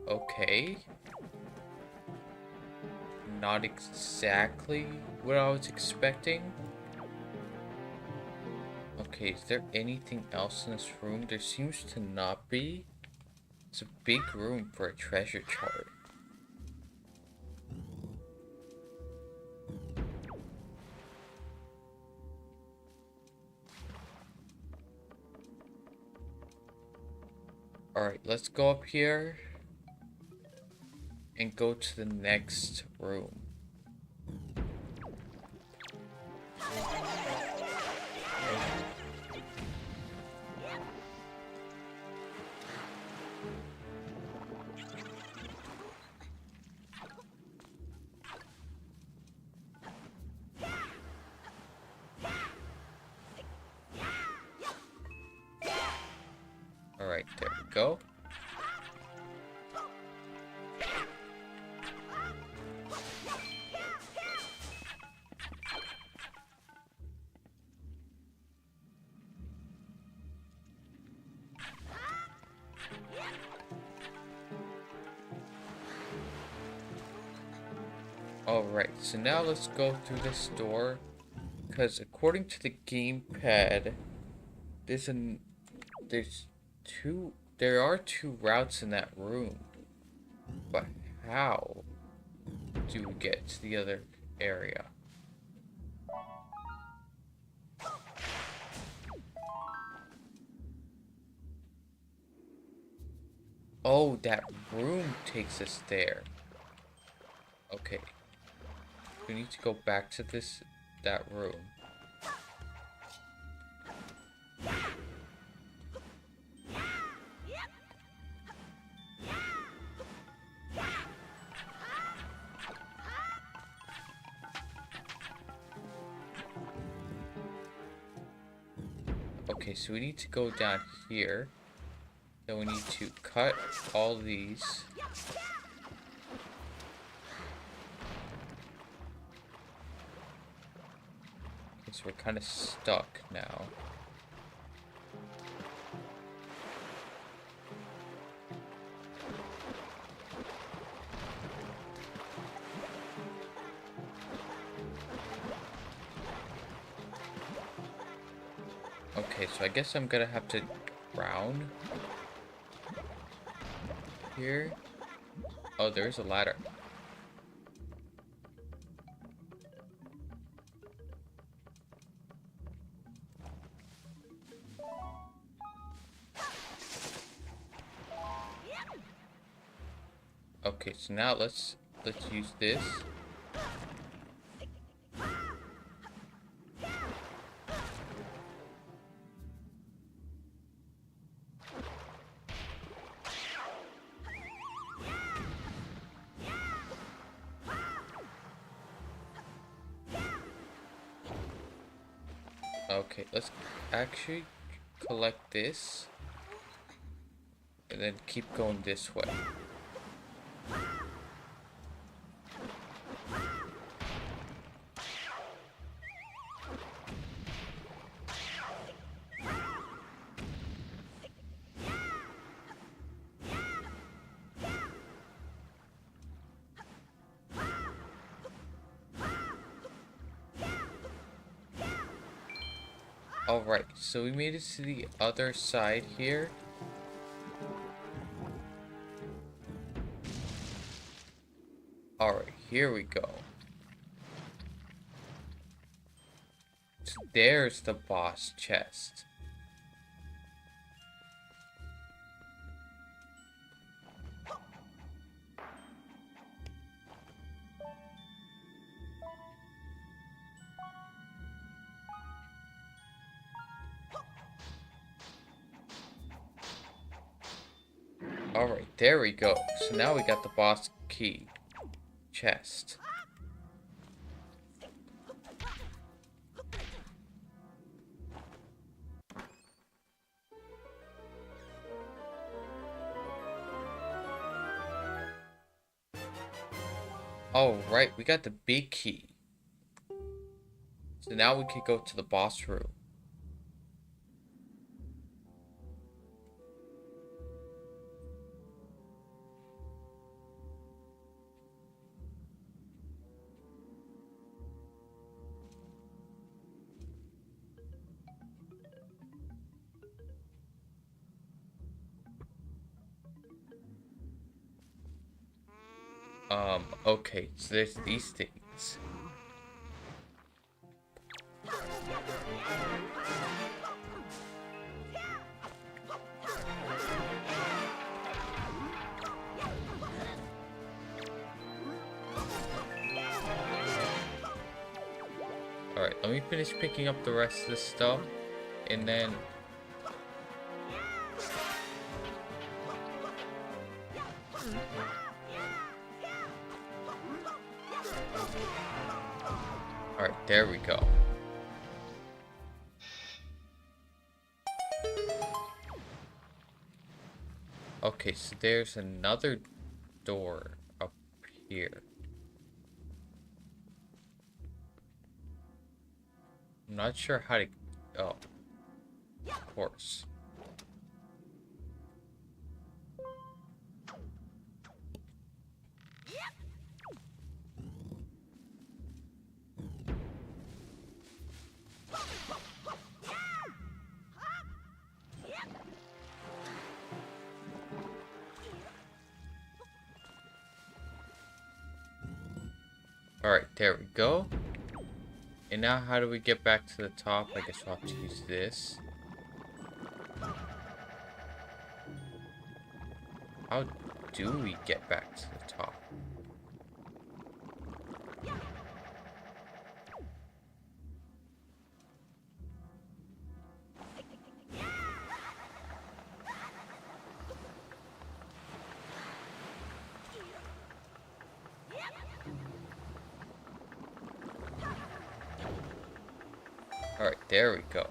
Okay. Not exactly what I was expecting. Okay, is there anything else in this room? There seems to not be. It's a big room for a treasure chart. Alright, let's go up here and go to the next room. Alright, there we go. Alright, so now let's go through this door, because according to the gamepad, there are two routes in that room, but how do we get to the other area? Oh, that room takes us there. Okay. We need to go back to that room. Okay, so we need to go down here. Then we need to cut all these. Okay, so we're kind of stuck now. Okay, so I guess I'm gonna have to drown here. Oh, there's a ladder. Okay, so now let's use this. Okay, let's actually collect this and then keep going this way. Alright, so we made it to the other side here. Alright, here we go. So there's the boss chest. Alright, there we go. So now we got the boss key. Chest. Alright, we got the big key. So now we can go to the boss room. Okay, so there's these things. Alright, let me finish picking up the rest of the stuff, and then... Alright, there we go. Okay, so there's another door up here. I'm not sure how to... Oh. Of course. Alright, there we go. And now how do we get back to the top? I guess we'll have to use this. How do we get back to the top? Alright, there we go.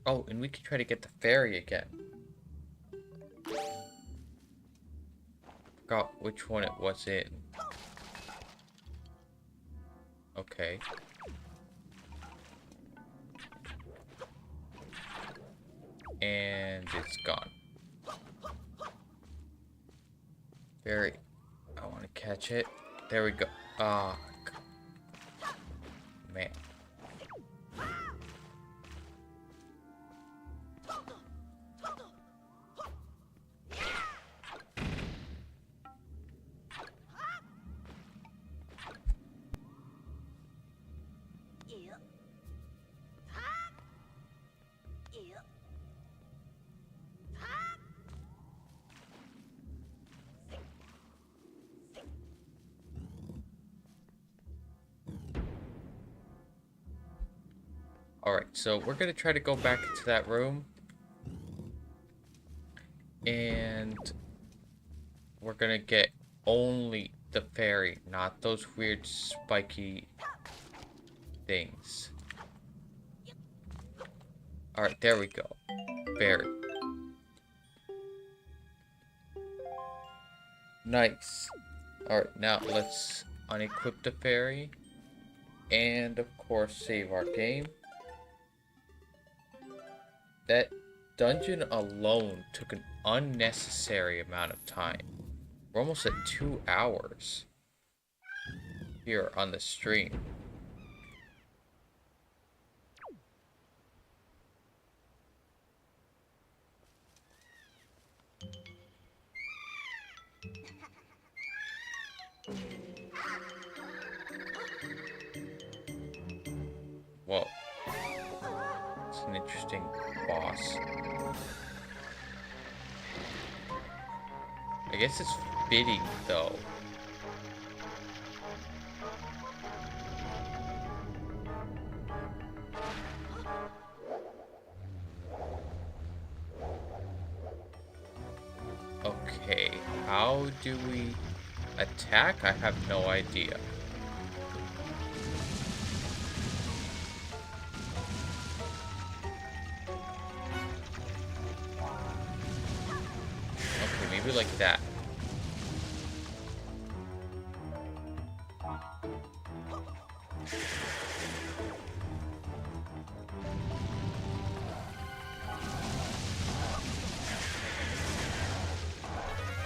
Oh, and we could try to get the ferry again. Forgot which one it was in. Okay. And it's gone. Very. I want to catch it. There we go. Ah, man. Alright, so we're gonna try to go back into that room. And we're gonna get only the fairy, not those weird spiky things. Alright, there we go. Fairy. Nice. Alright, now let's unequip the fairy. And of course, save our game. That dungeon alone took an unnecessary amount of time. We're almost at 2 hours here on the stream. Whoa. It's an interesting boss. I guess it's fitting, though. Okay, how do we attack? I have no idea. Okay, maybe like that.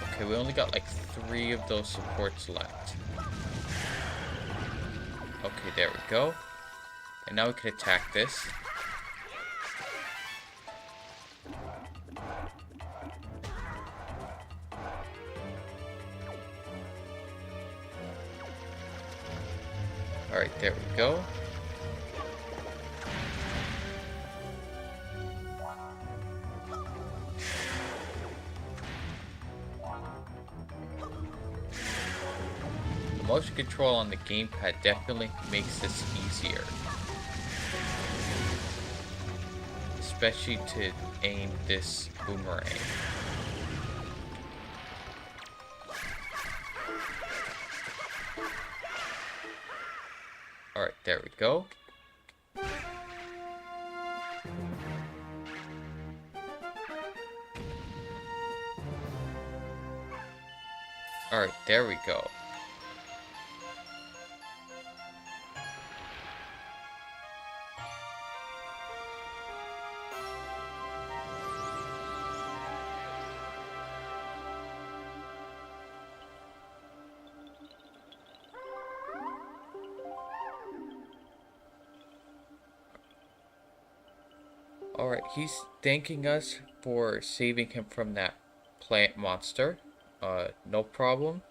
Okay, we only got like 3 of those supports left. Okay, there we go. And now we can attack this. Alright, there we go. The motion control on the gamepad definitely makes this easier. Especially to aim this boomerang. Alright, there we go. Alright, there we go. Alright, he's thanking us for saving him from that plant monster. No problem.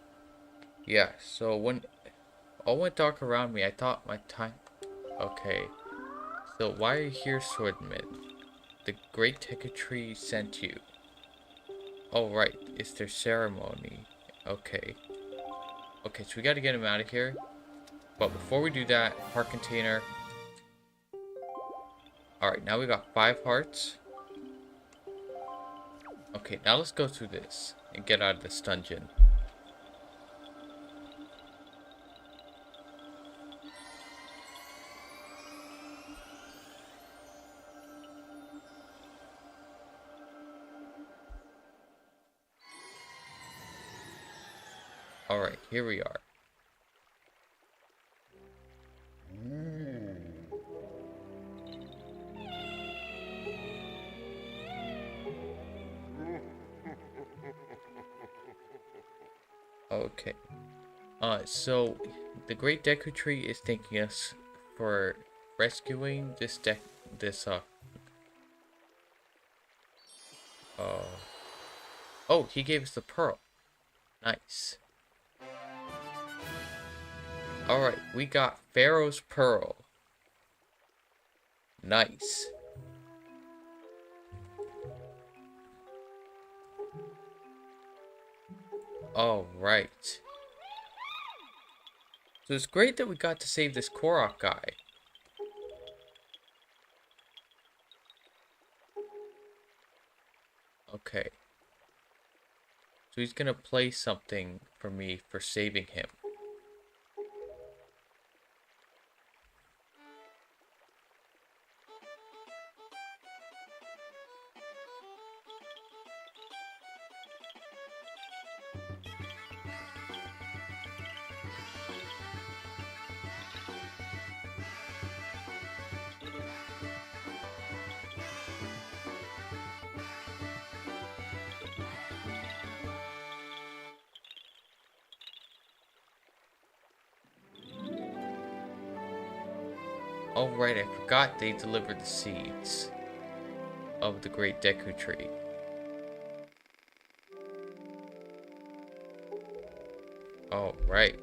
Yeah, so when all went dark around me, I thought my time... Okay. So why are you here, Swordman? The Great Tree sent you. Oh, right. It's their ceremony. Okay. Okay, so we gotta get him out of here. But before we do that, heart container... Alright, now we got 5 hearts. Okay, now let's go through this and get out of this dungeon. Alright, here we are. Okay. So the Great Deku Tree is thanking us for rescuing uh, oh, he gave us the pearl. Nice. Alright, we got Pharaoh's Pearl. Nice. Alright. So it's great that we got to save this Korok guy. Okay. So he's gonna play something for me for saving him. Oh right, I forgot they delivered the seeds of the Great Deku Tree. Oh right.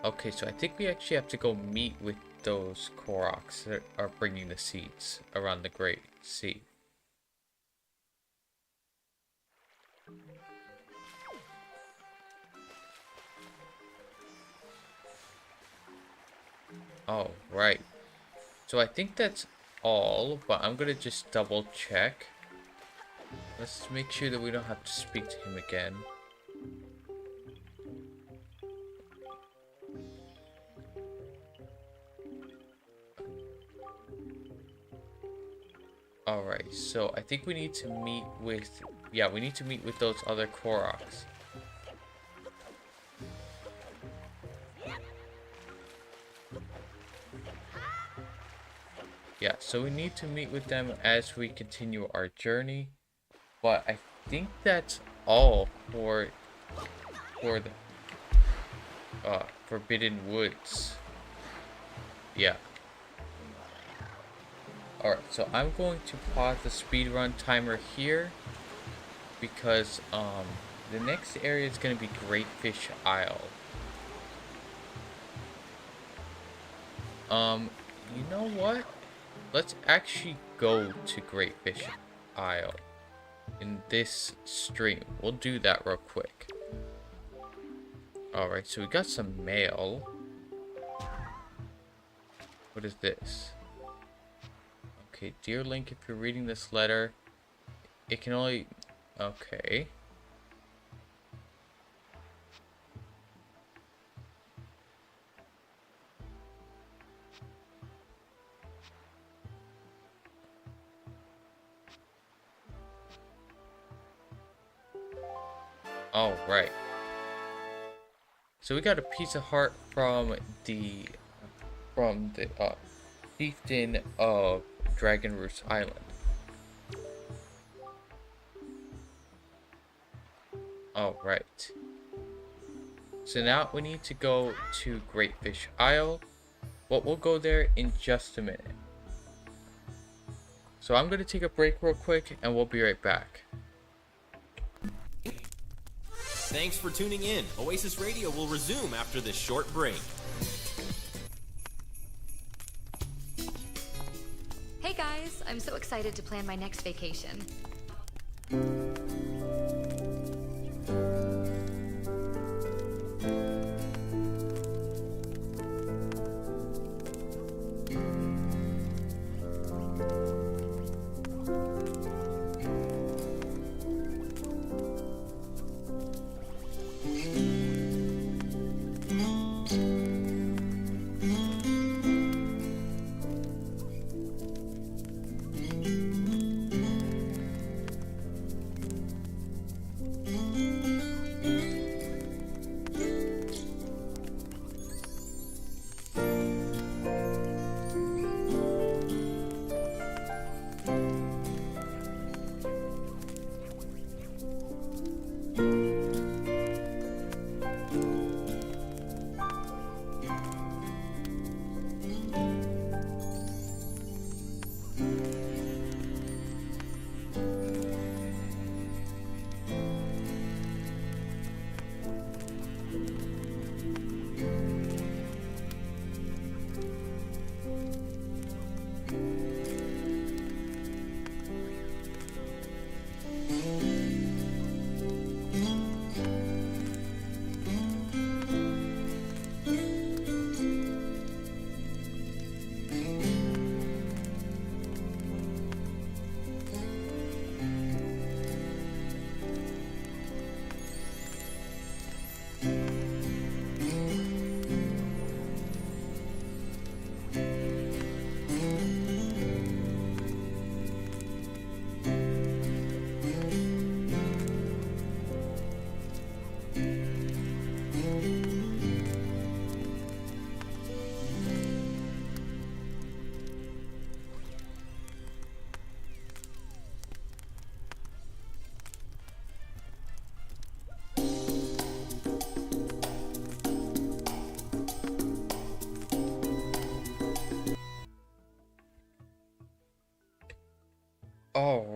Okay, so I think we actually have to go meet with those Koroks that are bringing the seeds around the Great Sea. Oh, right. So I think that's all, but I'm gonna just double check. Let's make sure that we don't have to speak to him again. Alright, so I think we need to meet with... Yeah, we need to meet with those other Koroks. Yeah, so we need to meet with them as we continue our journey. But I think that's all for the Forbidden Woods. Yeah. Alright, so I'm going to pause the speedrun timer here because the next area is going to be Great Fish Isle. You know what? Let's actually go to Great Fish Isle in this stream. We'll do that real quick. Alright, so we got some mail. What is this? Okay, dear Link, if you're reading this letter, it can only... Okay. Oh, right. So we got a piece of heart from the chieftain of Dragon Roost Island. Alright. So now we need to go to Great Fish Isle. Well, we'll go there in just a minute. So I'm going to take a break real quick and we'll be right back. Thanks for tuning in. Oasis Radio will resume after this short break. Hey guys, I'm so excited to plan my next vacation.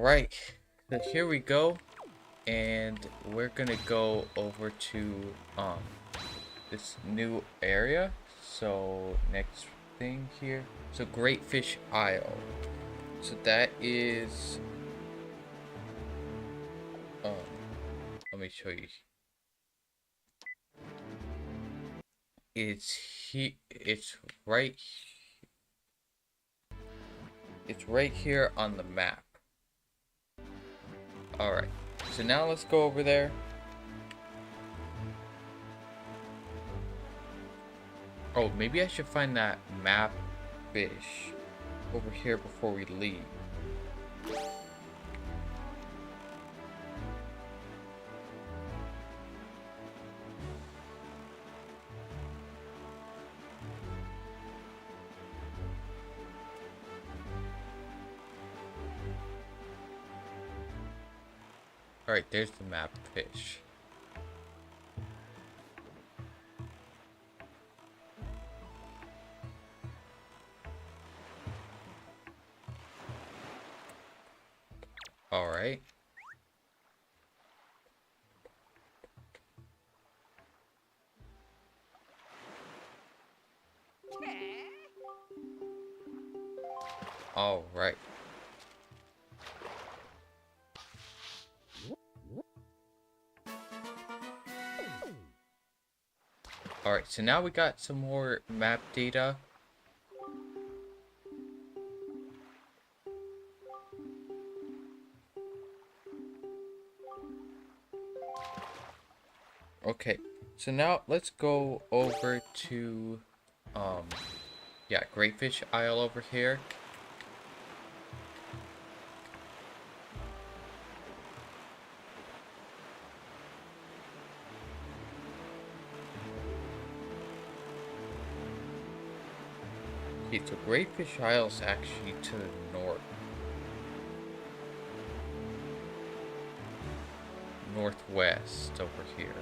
Alright, so here we go. And we're gonna go over to this new area. So next thing here. So Great Fish Isle. So that is let me show you. It's right here on the map. Alright, so now let's go over there. Oh, maybe I should find that map fish over here before we leave. Alright, there's the map fish. Alright. Alright. Alright, so now we got some more map data. Okay, so now let's go over to, yeah, Great Fish Isle over here. Okay, so Great Fish Isle is actually to the north. Northwest over here.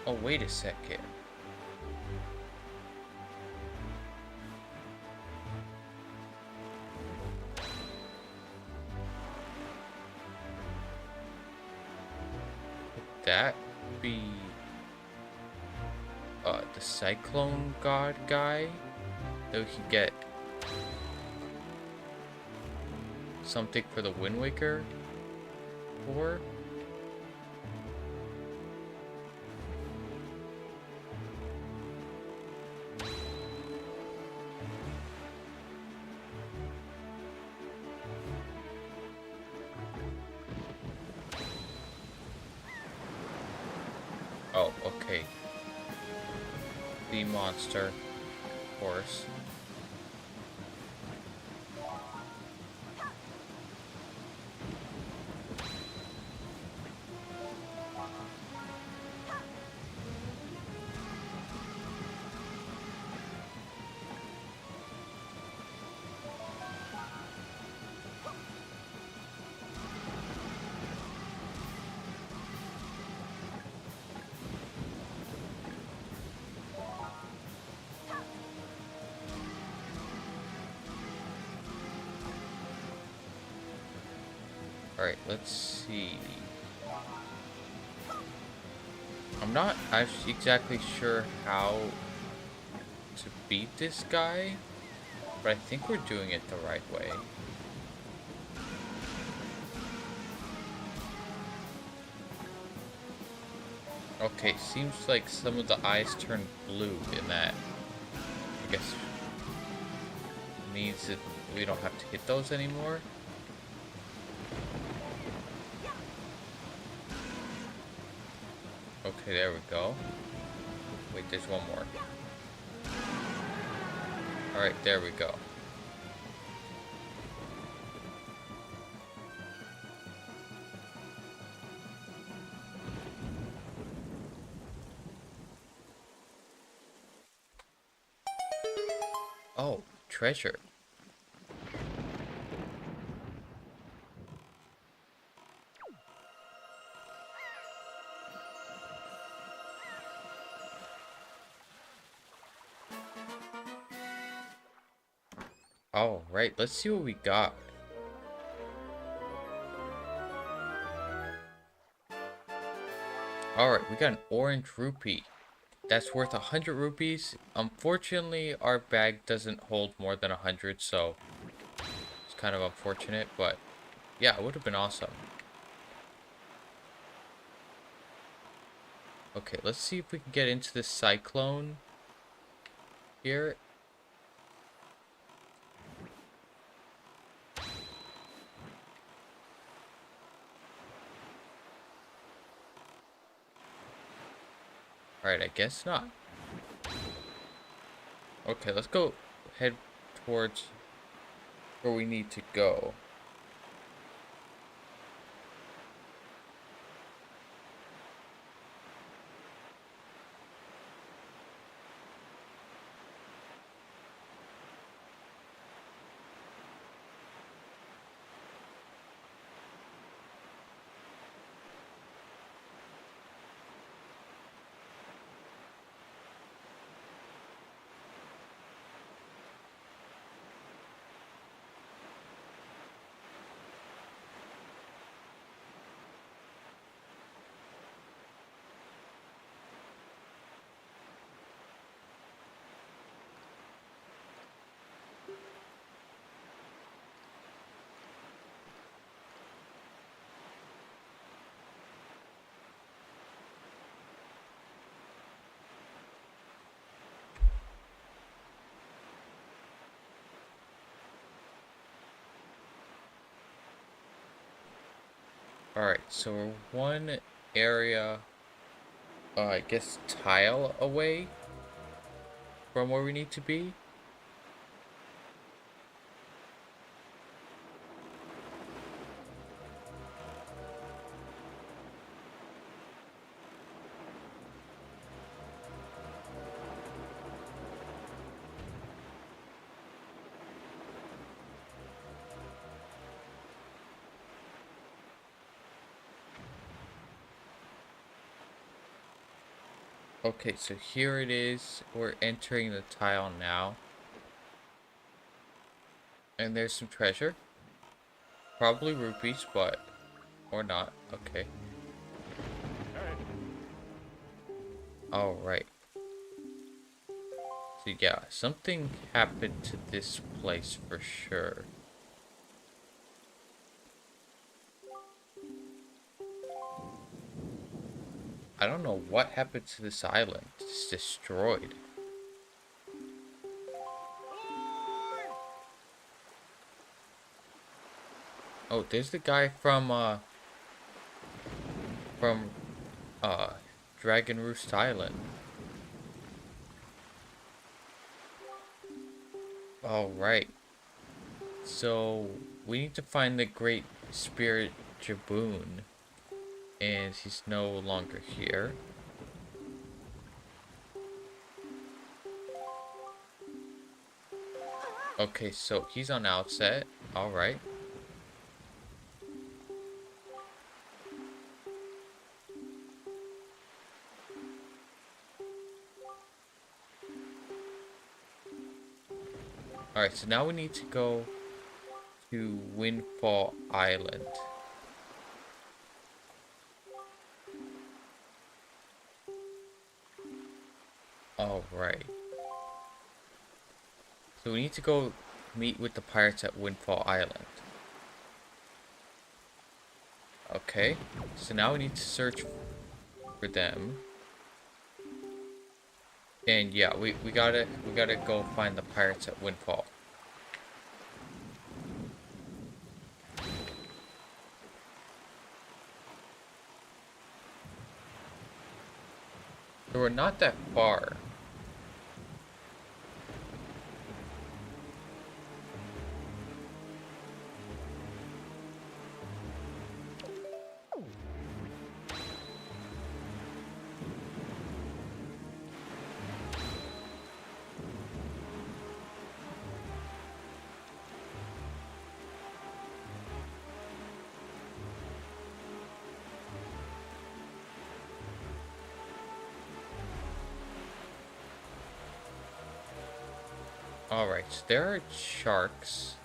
Oh, wait a second. Could that be the Cyclone God guy that we could get something for the Wind Waker for? Oh, okay. The monster, of course. Alright, let's see. I'm not actually exactly sure how to beat this guy, but I think we're doing it the right way. Okay, seems like some of the eyes turn blue in that. I guess means that we don't have to hit those anymore. Okay, there we go. Wait, there's one more. Alright, there we go. Oh, treasure. All right, let's see what we got. All right, we got an orange rupee. That's worth 100 rupees. Unfortunately, our bag doesn't hold more than 100, so it's kind of unfortunate, but yeah, it would have been awesome. Okay, let's see if we can get into this cyclone here. Alright, I guess not. Okay, let's go head towards where we need to go. Alright, so we're one area, I guess, tile away from where we need to be. Okay, so here it is. We're entering the tile now. And there's some treasure. Probably rupees, but... or not. Okay. Alright. So yeah, something happened to this place for sure. I don't know what happened to this island. It's destroyed. Oh, there's the guy from Dragon Roost Island. Alright. So, we need to find the Great Spirit Jaboon. And he's no longer here. Okay, so he's on Outset. Alright. Alright, so now we need to go to Windfall Island. Alright. So we need to go meet with the pirates at Windfall Island. Okay, so now we need to search for them. And yeah, we gotta go find the pirates at Windfall. So we're not that far. Alright, so there are sharks.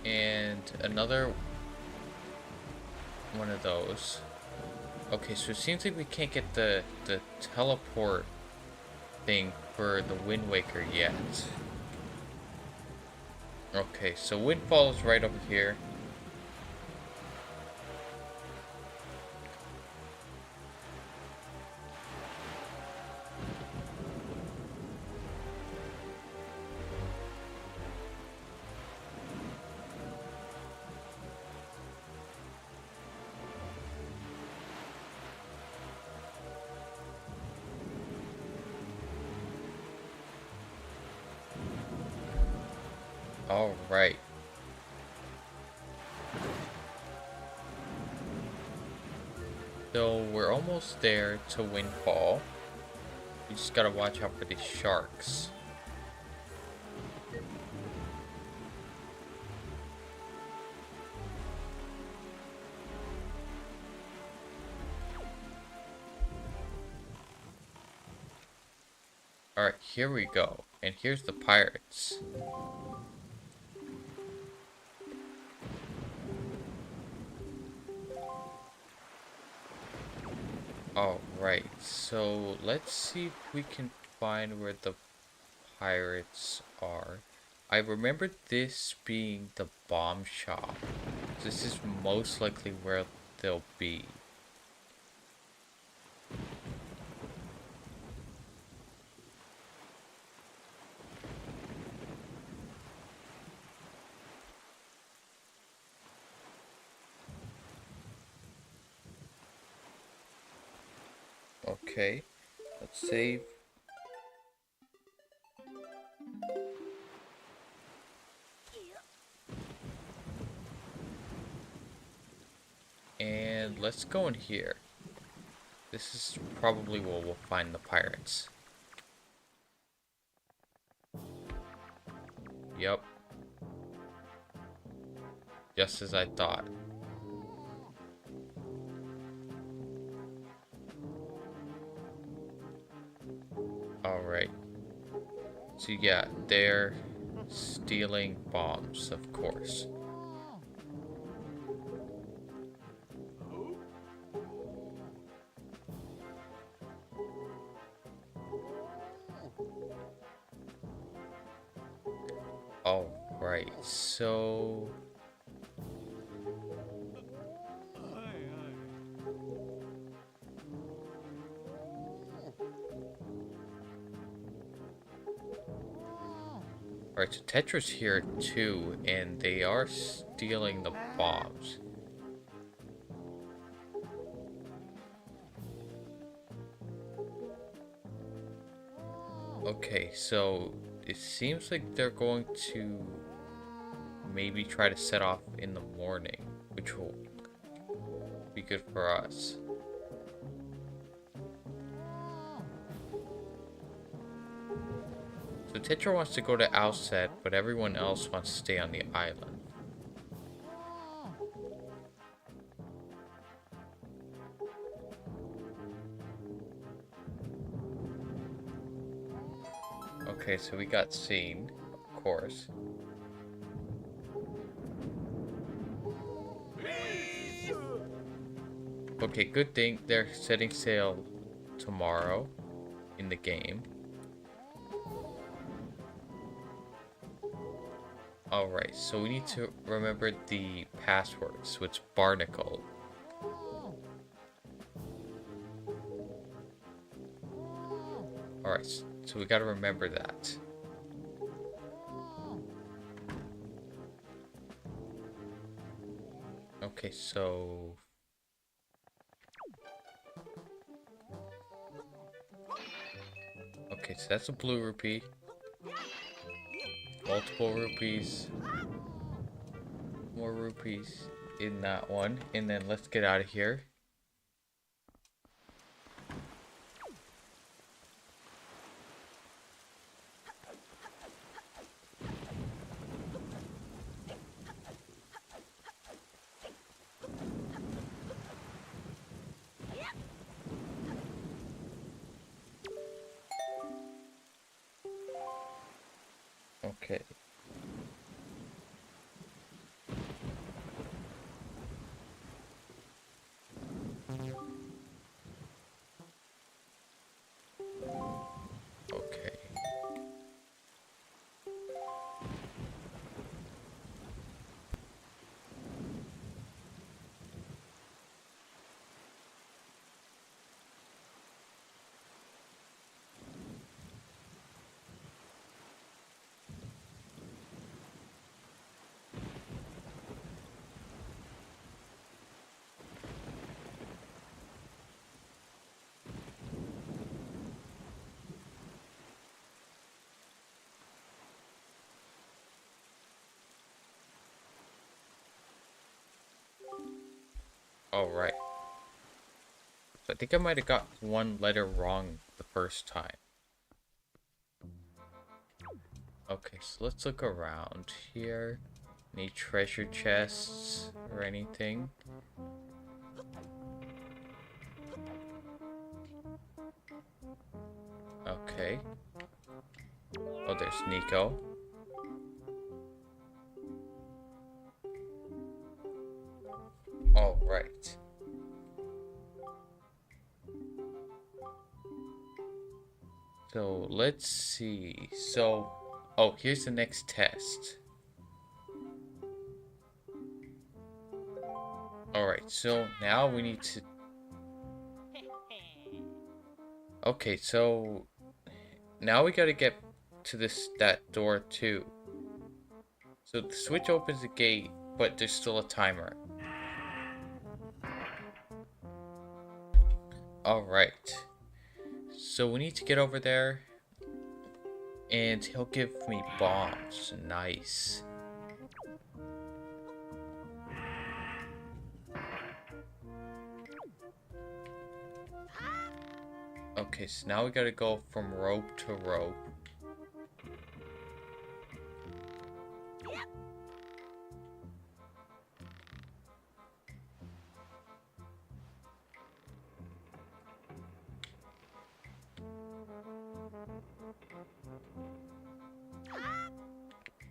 And another one of those. Okay, so it seems like we can't get the teleport thing for the Wind Waker yet. Okay, so Windfall is right over here. All right. So we're almost there to Windfall. We just gotta watch out for these sharks. Alright, here we go. And here's the pirates. Alright, so let's see if we can find where the pirates are. I remember this being the bomb shop. This is most likely where they'll be. Okay, let's save. And let's go in here. This is probably where we'll find the pirates. Yep. Just as I thought. Alright. So yeah, they're stealing bombs, of course. Alright, so... Alright, so Tetra's here too, and they are stealing the bombs. Okay, so it seems like they're going to maybe try to set off in the morning, which will be good for us. So Tetra wants to go to Outset, but everyone else wants to stay on the island. Okay, so we got seen, of course. Okay, good thing they're setting sail tomorrow in the game. Alright, so we need to remember the password, so it's Barnacle. Alright, so we gotta remember that. Okay, so... Okay, so that's a blue rupee. Multiple rupees. More rupees in that one. And then let's get out of here. Okay. Okay. All right. So I think I might have got one letter wrong the first time. Okay, so let's look around here. Any treasure chests or anything? Okay. Oh, there's Nico. All right. So let's see. So, oh, here's the next test. Alright, so now we need to... Okay, so now we gotta get to that door too. So the switch opens the gate, but there's still a timer. Alright. So we need to get over there. And he'll give me bombs. Nice. Okay, so now we gotta go from rope to rope.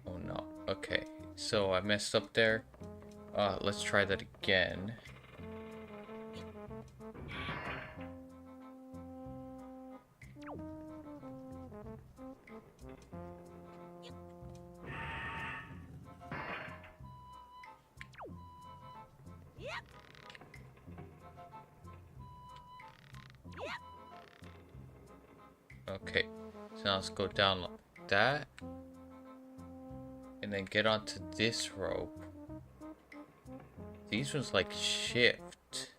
Oh no. Okay, so I messed up there. Let's try that again. Okay, so now let's go down like that. And then get onto this rope. These ones like shift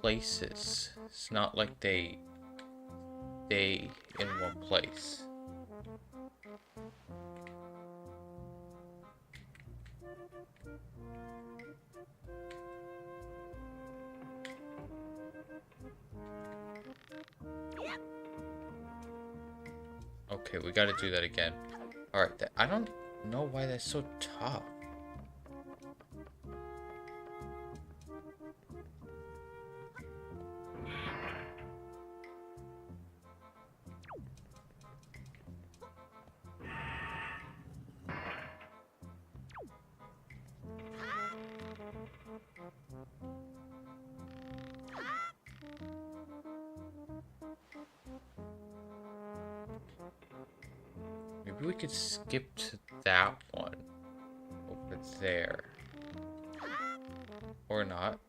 places. It's not like they stay in one place. Okay, we gotta do that again. Alright, I don't know why that's so tough. Maybe we could skip to that one over there. Or not.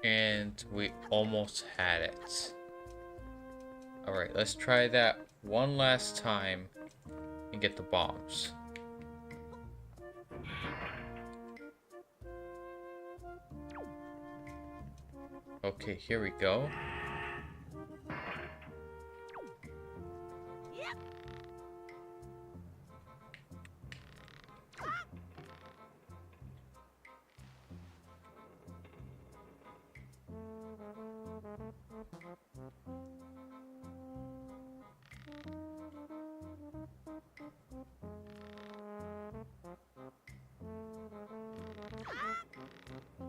And we almost had it. Alright, let's try that one last time and get the bombs. Okay, here we go.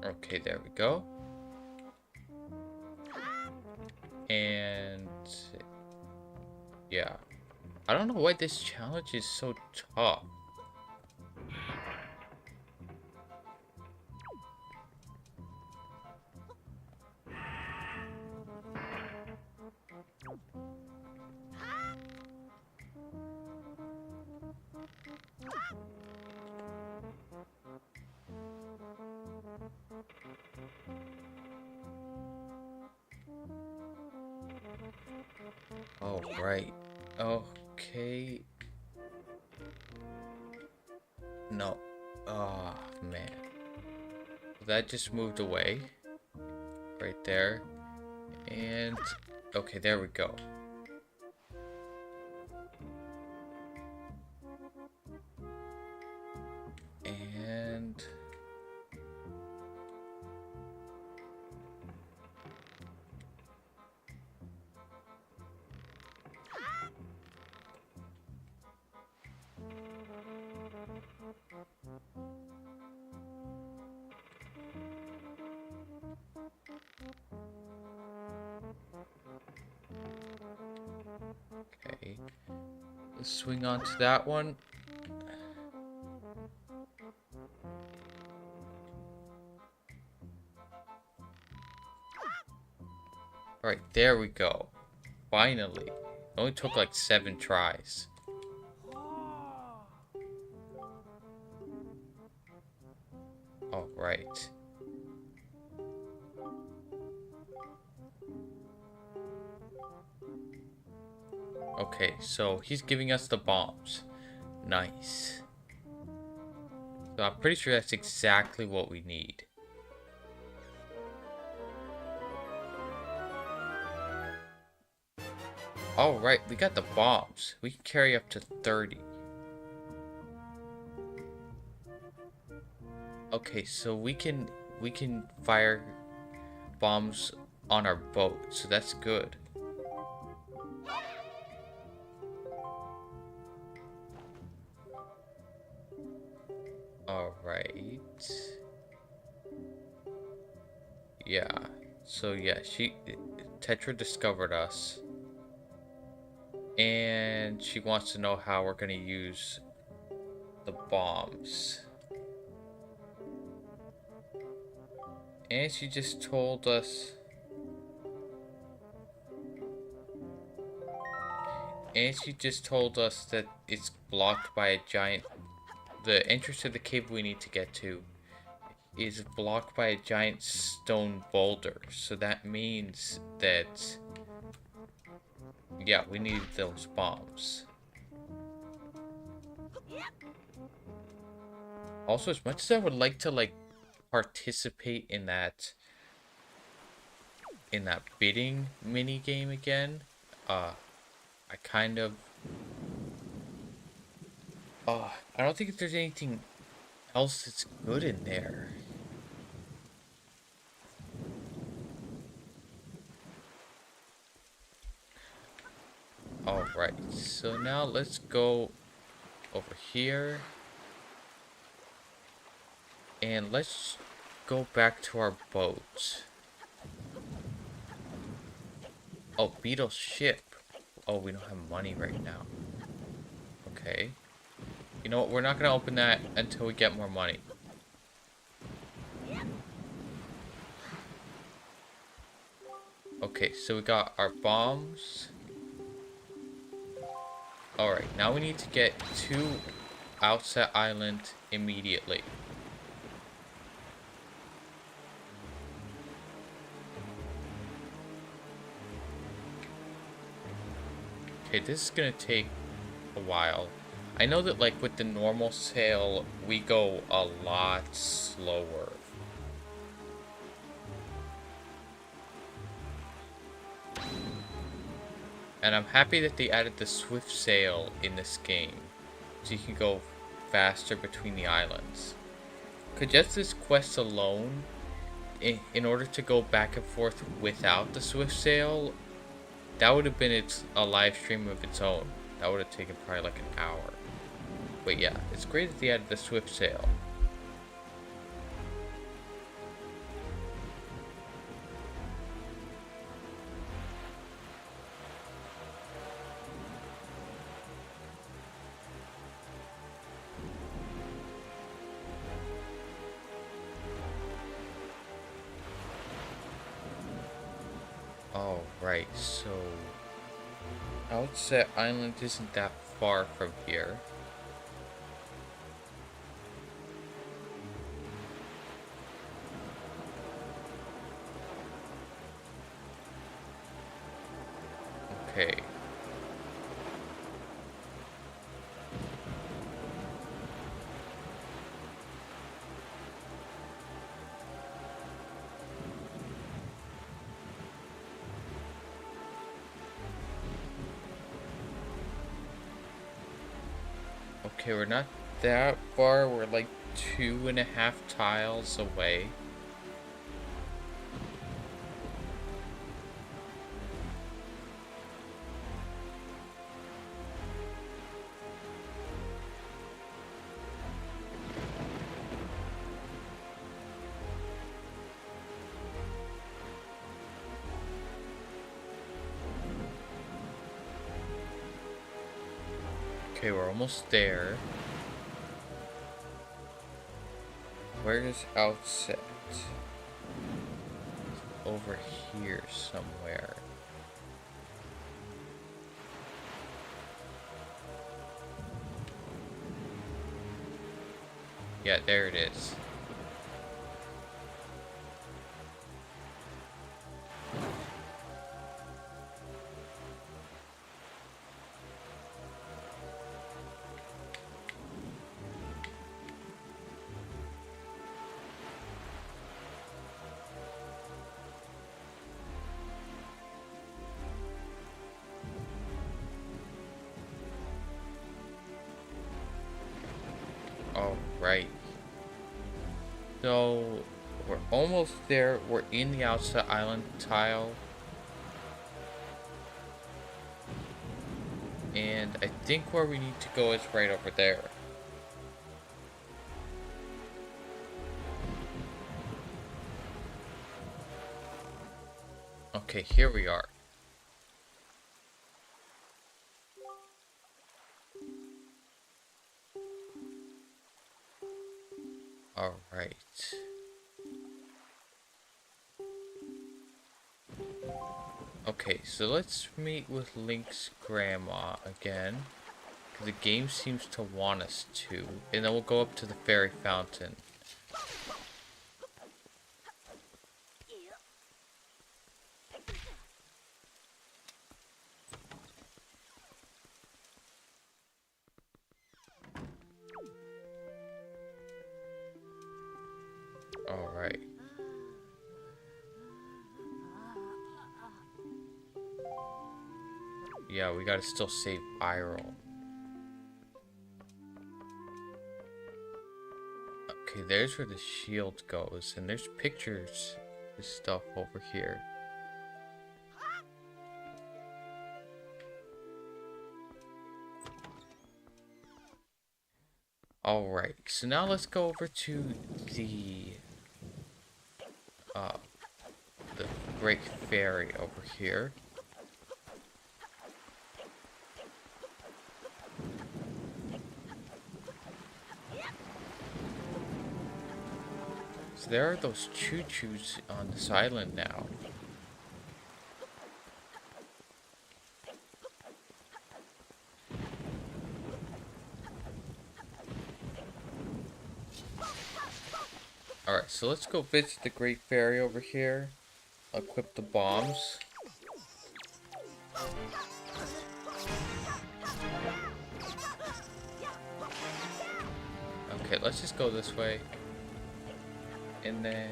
Okay, there we go. And yeah, I don't know why this challenge is so tough. Oh, right. Okay. No. Oh, man. That just moved away. Right there. And... okay, there we go. And... okay. Let's swing on to that one. Alright, there we go. Finally. It only took like 7 tries. Alright. Okay, so he's giving us the bombs. Nice. So I'm pretty sure that's exactly what we need. Alright, we got the bombs. We can carry up to 30. Okay, so we can fire bombs on our boat, so that's good. Alright. Yeah. So yeah, Tetra discovered us. And she wants to know how we're gonna use the bombs. And she just told us... and she just told us that it's blocked by a giant... the entrance to the cave we need to get to is blocked by a giant stone boulder. So that means that... yeah, we need those bombs. Also, as much as I would like to, like, participate in that bidding mini game again, I kind of... I don't think there's anything else that's good in there. Alright, so now let's go over here. And let's go back to our boat. Oh, Beetle's ship. Oh, we don't have money right now. Okay. You know what? We're not going to open that until we get more money. Okay, so we got our bombs. Alright, now we need to get to Outset Island immediately. Okay, this is gonna take a while. I know that, like, with the normal sail, we go a lot slower. And I'm happy that they added the swift sail in this game, so you can go faster between the islands. Could just this quest alone, in order to go back and forth without the swift sail, that would have been a live stream of its own. That would have taken probably like an hour. But yeah, it's great that they added the swift sail. Alright, so Outset Island isn't that far from here. Okay. Okay, we're not that far. We're like 2.5 tiles away. Okay, we're almost there. Where is Outset? Over here somewhere. Yeah, there it is. Alright. So, we're almost there. We're in the Outset Island tile. And I think where we need to go is right over there. Okay, here we are. Alright. Okay, so let's meet with Link's grandma again. The game seems to want us to. And then we'll go up to the fairy fountain. Alright. Yeah, we gotta still save Iroh. Okay, there's where the shield goes, and there's pictures and stuff over here. Alright, so now let's go over to the Great Fairy over here. So there are those choo-choos on this island now. Alright, so let's go visit the Great Fairy over here. Equip the bombs. Okay, let's just go this way. And then...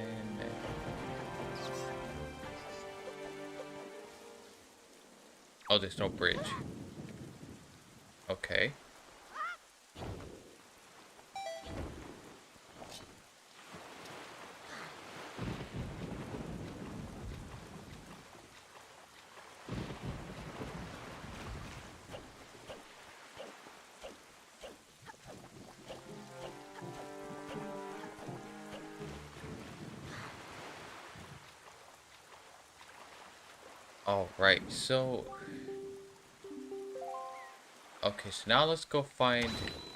oh, there's no bridge. Okay. Alright, so... okay, so now let's go find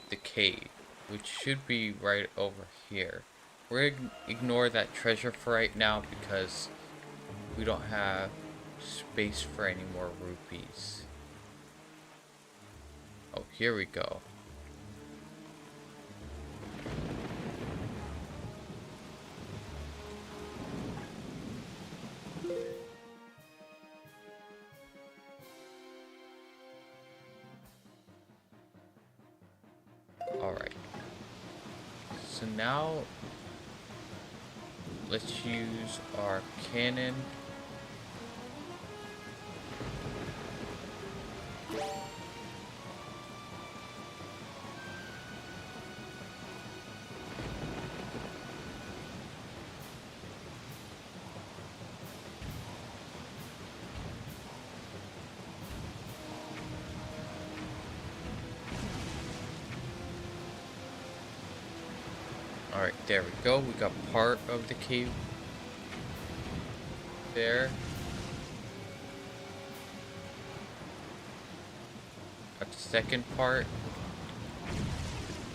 the cave, which should be right over here. We're gonna ignore that treasure for right now because we don't have space for any more rupees. Oh, here we go. Alright. So now, let's use our cannon. Alright, there we go. We got part of the cave there. Got the second part.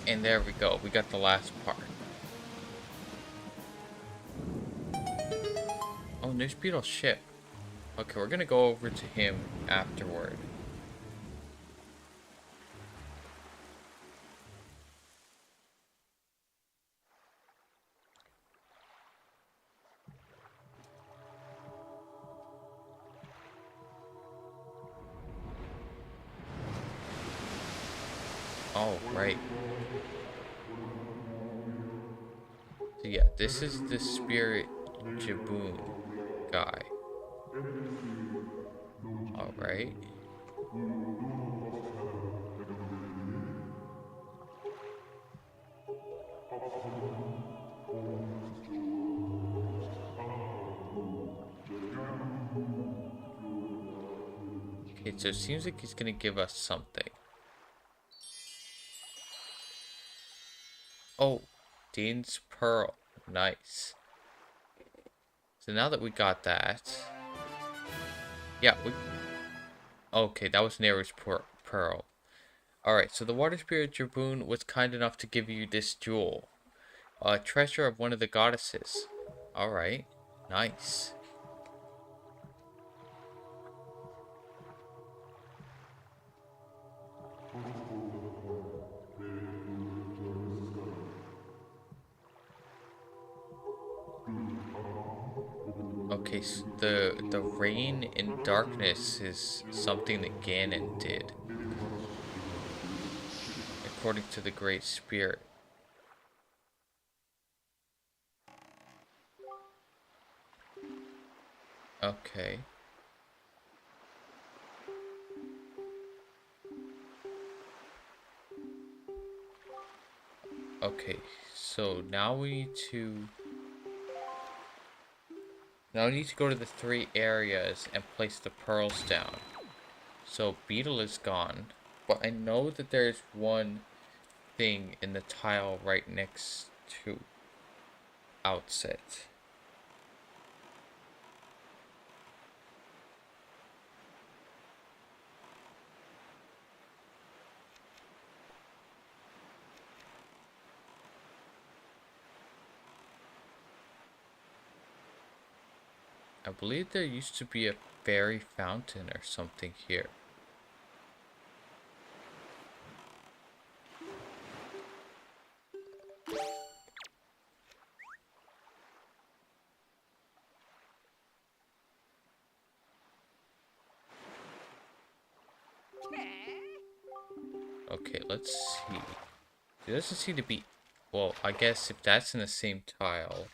And there we go. We got the last part. Oh, there's Beetle's ship. Okay, we're gonna go over to him afterward. Oh, right. So yeah, this is the Spirit Jaboon guy. Alright. Okay, so it seems like he's gonna give us something. Oh, Dean's Pearl. Nice. So now that we got that... Yeah, we... Okay, that was Nero's Pearl. Alright, so the Water Spirit Jaboon was kind enough to give you this jewel. A treasure of one of the goddesses. Alright, nice. Okay, so the rain and darkness is something that Ganon did, according to the Great Spirit. Okay. Okay, so now we need to... Now I need to go to the 3 areas and place the pearls down. So Beetle is gone, but I know that there's one thing in the tile right next to Outset. I believe there used to be a fairy fountain or something here. Okay, let's see. It doesn't seem to be... Well, I guess if that's in the same tile...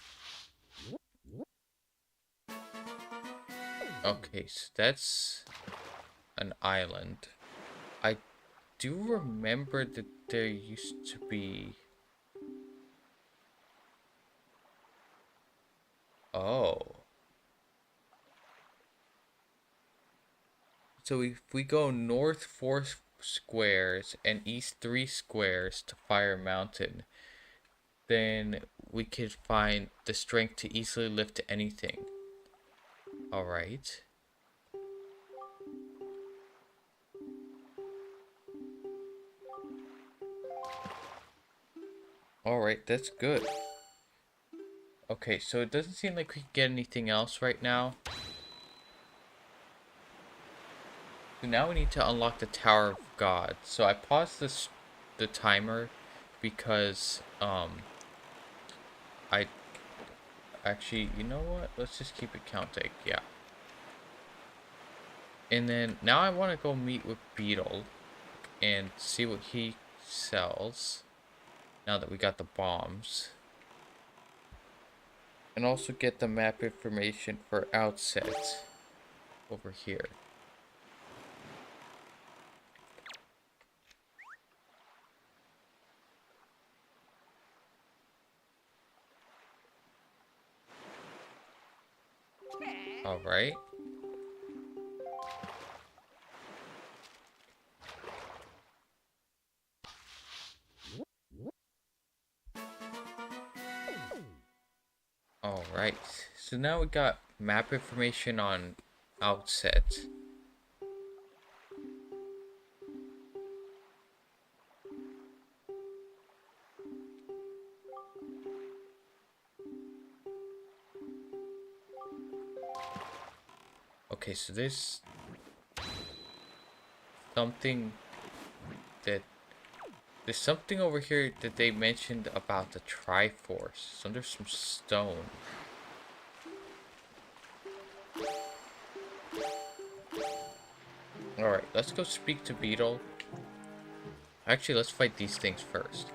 Okay, so that's an island. I do remember that there used to be... Oh. So if we go north 4 squares and east 3 squares to Fire Mountain, then we could find the strength to easily lift anything. Alright. Alright, that's good. Okay, so it doesn't seem like we can get anything else right now. So now we need to unlock the Tower of God. So I paused the timer because I actually, you know what? Let's just keep it counting. Yeah. And then now I want to go meet with Beetle and see what he sells now that we got the bombs. And also get the map information for Outset over here. Alright. Alright. So now we got map information on Outset. Okay, so there's something that there's something over here that they mentioned about the Triforce. So there's some stone. Alright, let's go speak to Beetle. Actually, let's fight these things first.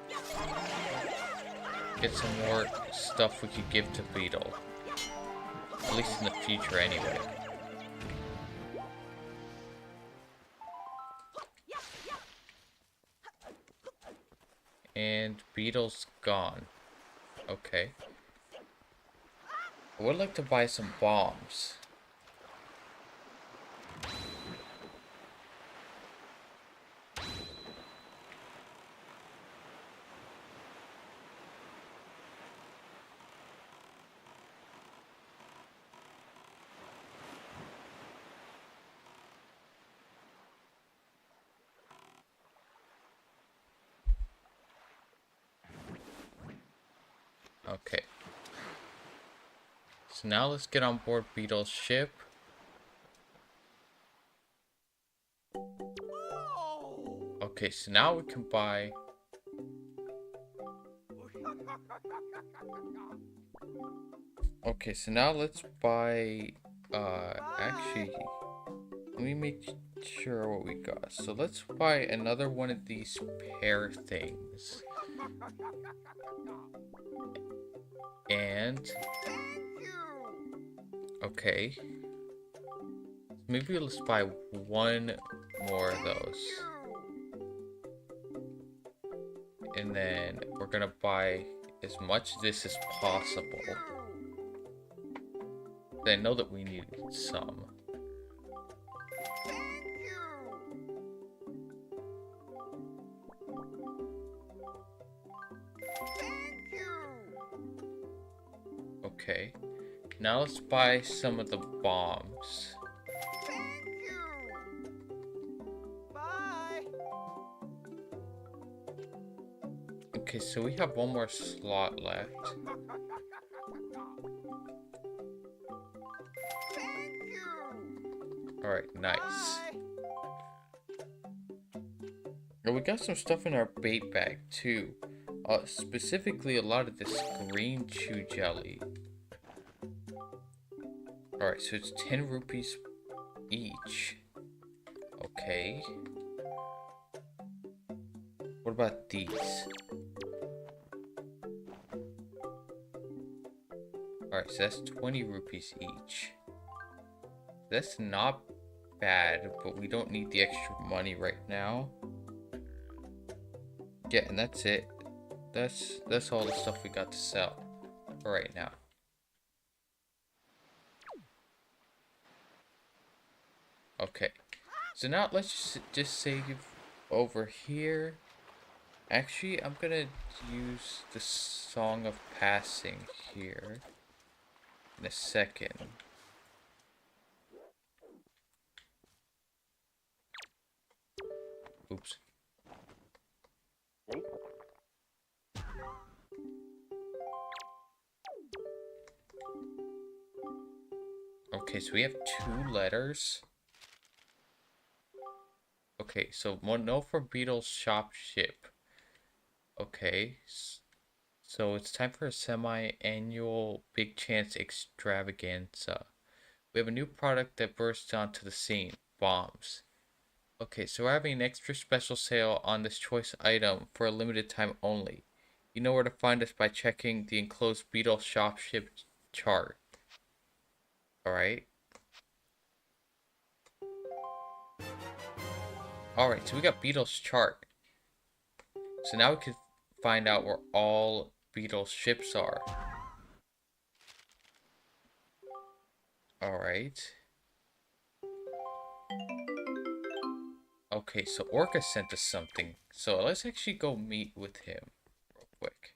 Get some more stuff we could give to Beetle. At least in the future anyway. And Beetle's gone. Okay. I would like to buy some bombs. Okay. So now let's get on board Beetle's ship. Okay, so now we can buy... Okay, so now let's buy... actually... Let me make sure what we got. So let's buy another one of these pair things. And... Okay. Maybe let's buy one more of those. And then we're gonna buy as much of this as possible. I know that we need some. Okay. Now let's buy some of the bombs. Okay, so we have one more slot left. Alright, nice. And we got some stuff in our bait bag too. Specifically a lot of this green chew jelly. Alright, so it's 10 rupees each. Okay. What about these? Alright, so that's 20 rupees each. That's not bad, but we don't need the extra money right now. Yeah, and that's it. That's all the stuff we got to sell for right now. Okay, so now let's just save over here. Actually, I'm gonna use the Song of Passing here in a second. Oops. Okay, so we have 2 letters. Okay, so no for Beetle's shop ship. Okay, so it's time for a semi-annual big chance extravaganza. We have a new product that bursts onto the scene. Bombs. Okay, so we're having an extra special sale on this choice item for a limited time only. You know where to find us by checking the enclosed Beetle shop ship chart. Alright. Alright, so we got Beetle's chart. So now we can find out where all Beetle's ships are. Alright. Okay, so Orca sent us something. So let's actually go meet with him real quick.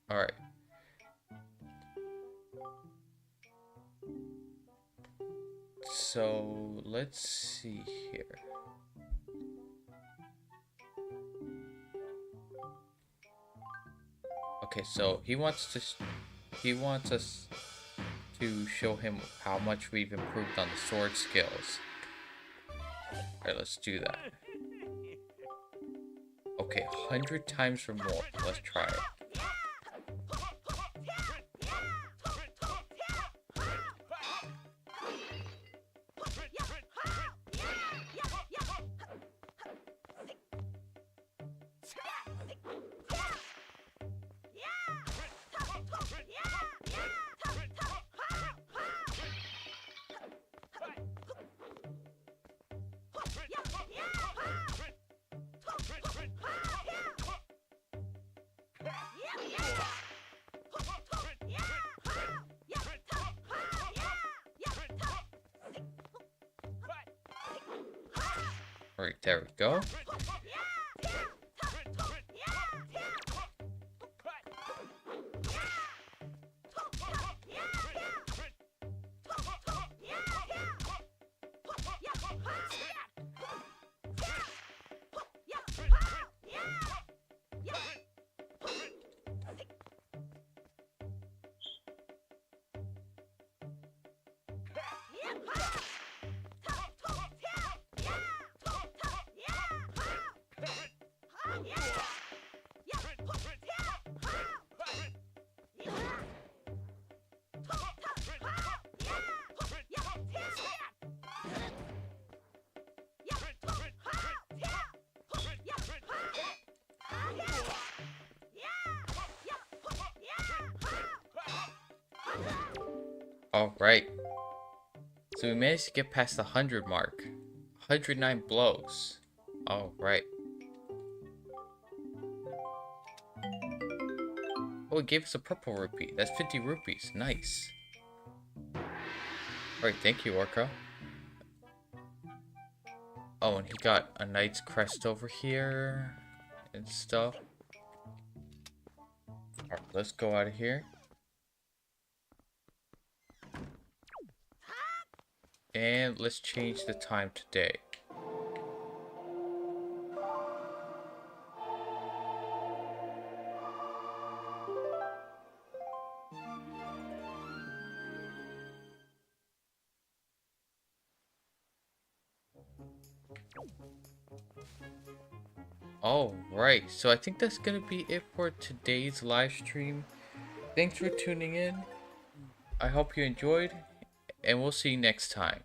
Alright. So let's see here. Okay, so he wants us to show him how much we've improved on the sword skills. Alright, let's do that. Okay, 100 times or more. Let's try it. Alright, there we go. Alright. So we managed to get past the 100 mark. 109 blows. Alright. Oh, it gave us a purple rupee. That's 50 rupees. Nice. Alright, thank you, Orca. Oh, and he got a knight's crest over here and stuff. Alright, let's go out of here. And let's change the time today. Alright, so I think that's gonna be it for today's live stream. Thanks for tuning in. I hope you enjoyed, and we'll see you next time.